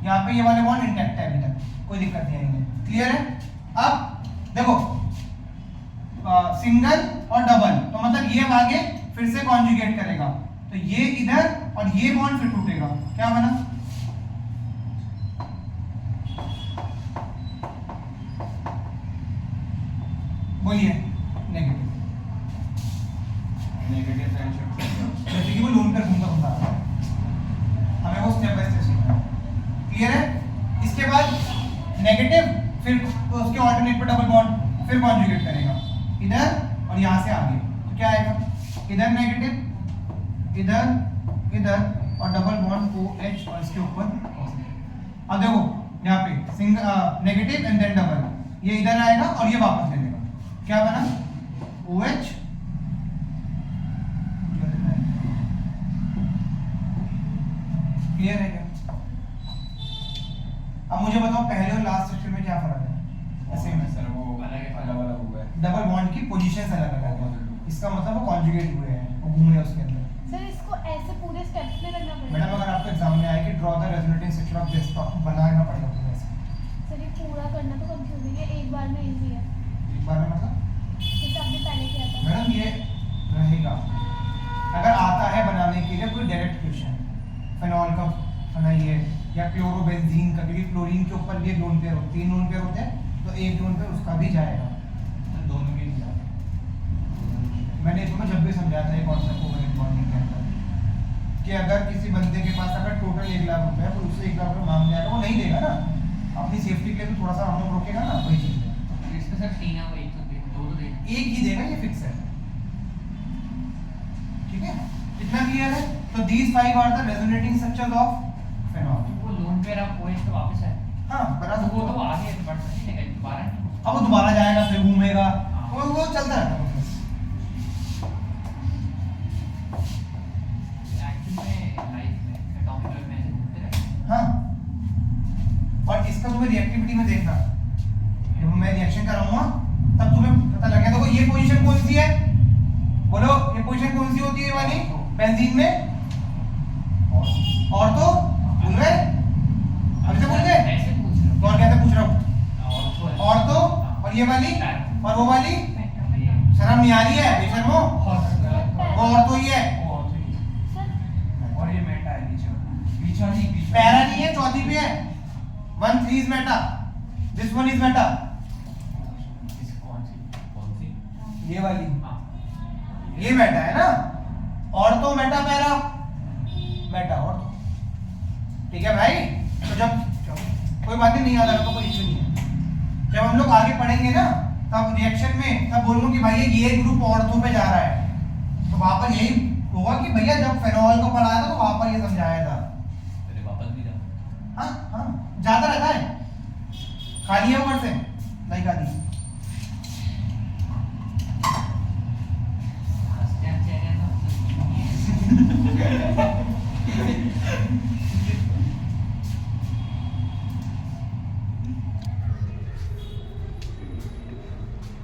यहाँ पे ये वाले बॉन्ड इंटैक्ट है अभी तक, कोई दिक्कत नहीं आएगी। क्लियर है? अब देखो सिंगल और डबल, तो मतलब ये अब आगे फिर से कॉन्जुगेट करेगा, तो ये इधर और ये बॉन्ड फिर टूटेगा। क्या बना? बोलिए। नेगेटिव। Negative sign shift. जैसे कि वो लोन पर घूमता घूमता आ रहा है, हमें वो स्टेप बाय स्टेप सीखना है। क्लियर है? इसके बाद नेगेटिव, फिर उसके ऑल्टरनेट पर डबल बॉन्ड, फिर कॉन्जुगेट करेगा इधर और यहाँ से आगे, तो क्या आएगा? इधर नेगेटिव, इधर, इधर और डबल बॉन्ड OH और इसके ऊपर पॉजिटिव। अब देखो यहाँ पे single negative and then double, ये इधर आएगा और ये वापस ले लेगा। क्या बना? OH क्लियर है क्या? अब मुझे बताओ पहले और लास्ट स्ट्रक्चर में क्या फर्क है? ऐसे में सर वो अलग अलग हुआ है। डबल बॉन्ड की पोजीशंस अलग अलग है, इसका मतलब वो कॉन्जुगेट हुए हैं, वो घूम रहे हैं उसके अंदर। सर इसको ऐसे पूरे स्टेप्स में करना पड़ेगा। मैडम अगर आपको एग्जाम में आए कि draw the resonating structure of desktop, बनाना पड़ेगा पूरा ऐसे। सर ये पूरा करना तो कंफ्यूजिंग है, एक बार में इजी है एक बार में मतलब जैसे आपने पहले किया था। मैडम ये रहेगा, अगर आता है बनाने के लिए कोई डायरेक्ट क्वेश्चन, फेनॉल का बनाइए या क्लोरोबेंजीन का, क्योंकि क्लोरीन के ऊपर भी लोन पेयर होते, 3 लोन पेयर होते हैं, तो एक लोन पेयर उसका भी जाएगा। दोनों के नहीं जाते। मैंने इसको जब भी समझाया था ये कॉन्सेप्ट कोवेलेंट बॉन्डिंग के अंदर कि अगर किसी बंदे के पास अगर टोटल 1 लाख रुपए है तो उससे 1 लाख रुपए मांगने आएगा, वो नहीं देगा ना, अपनी सेफ्टी के लिए तो थोड़ा सा अमाउंट रोकेगा ना, वही चीज है। इसमें सर 3 है, वो 1 तो दे, 2 तो दे। एक ही देगा, ये फिक्स है। ठीक है, इतना क्लियर है? तो these 5 are the resonating structures of phenol. वो लोन पे आप OH तो वापस है, हाँ बना तो सकते वो तो हो। आगे बढ़ सकती है दोबारा। अब वो दोबारा जाएगा, फिर घूमेगा, वो चलता रहता है। एक्चुअली में लाइफ में एटॉमिक लेवल में ऐसे घूमते रहते हैं। हाँ, और इसका तुम्हें रिएक्टिविटी में देखना, जब मैं रिएक्शन कराऊंगा तब तुम्हें पता लगेगा। देखो ये पोजीशन कौन सी है? बोलो, ये पोजीशन कौन सी होती है वाली बेंजीन में? और तो भूल गए? अभी से भूल गए? ऐसे पूछ रहे हो। तो और कैसे पूछ रहा हूँ? और और तो और ये वाली और वो वाली शर्म नहीं आ रही है बेशर्मो? वो और तो ये है, सर और ये मेटा है नीचे बीच वाली पैरा नहीं है, चौथी पे है। 1 3 is Meta, this one is Meta, कौन सी? ये वाली ये मेटा है ना, और तो मेटा पैरा मेटा और तो। ठीक है भाई, तो जब कोई बात नहीं याद आ रहा तो कोई इश्यू नहीं है। जब हम लोग आगे पढ़ेंगे ना तब रिएक्शन में तब बोलूंगा कि भाई ये ग्रुप ऑर्थो पे जा रहा है, तो वहां पर यही होगा कि भैया जब फेनोल को पढ़ाया था तो वहां पर ये समझाया था। तेरे वापस भी जा। हाँ हाँ ज्यादा रहता है, खाली है ऊपर से नहीं खाली। हंसते हंसते हैं ना।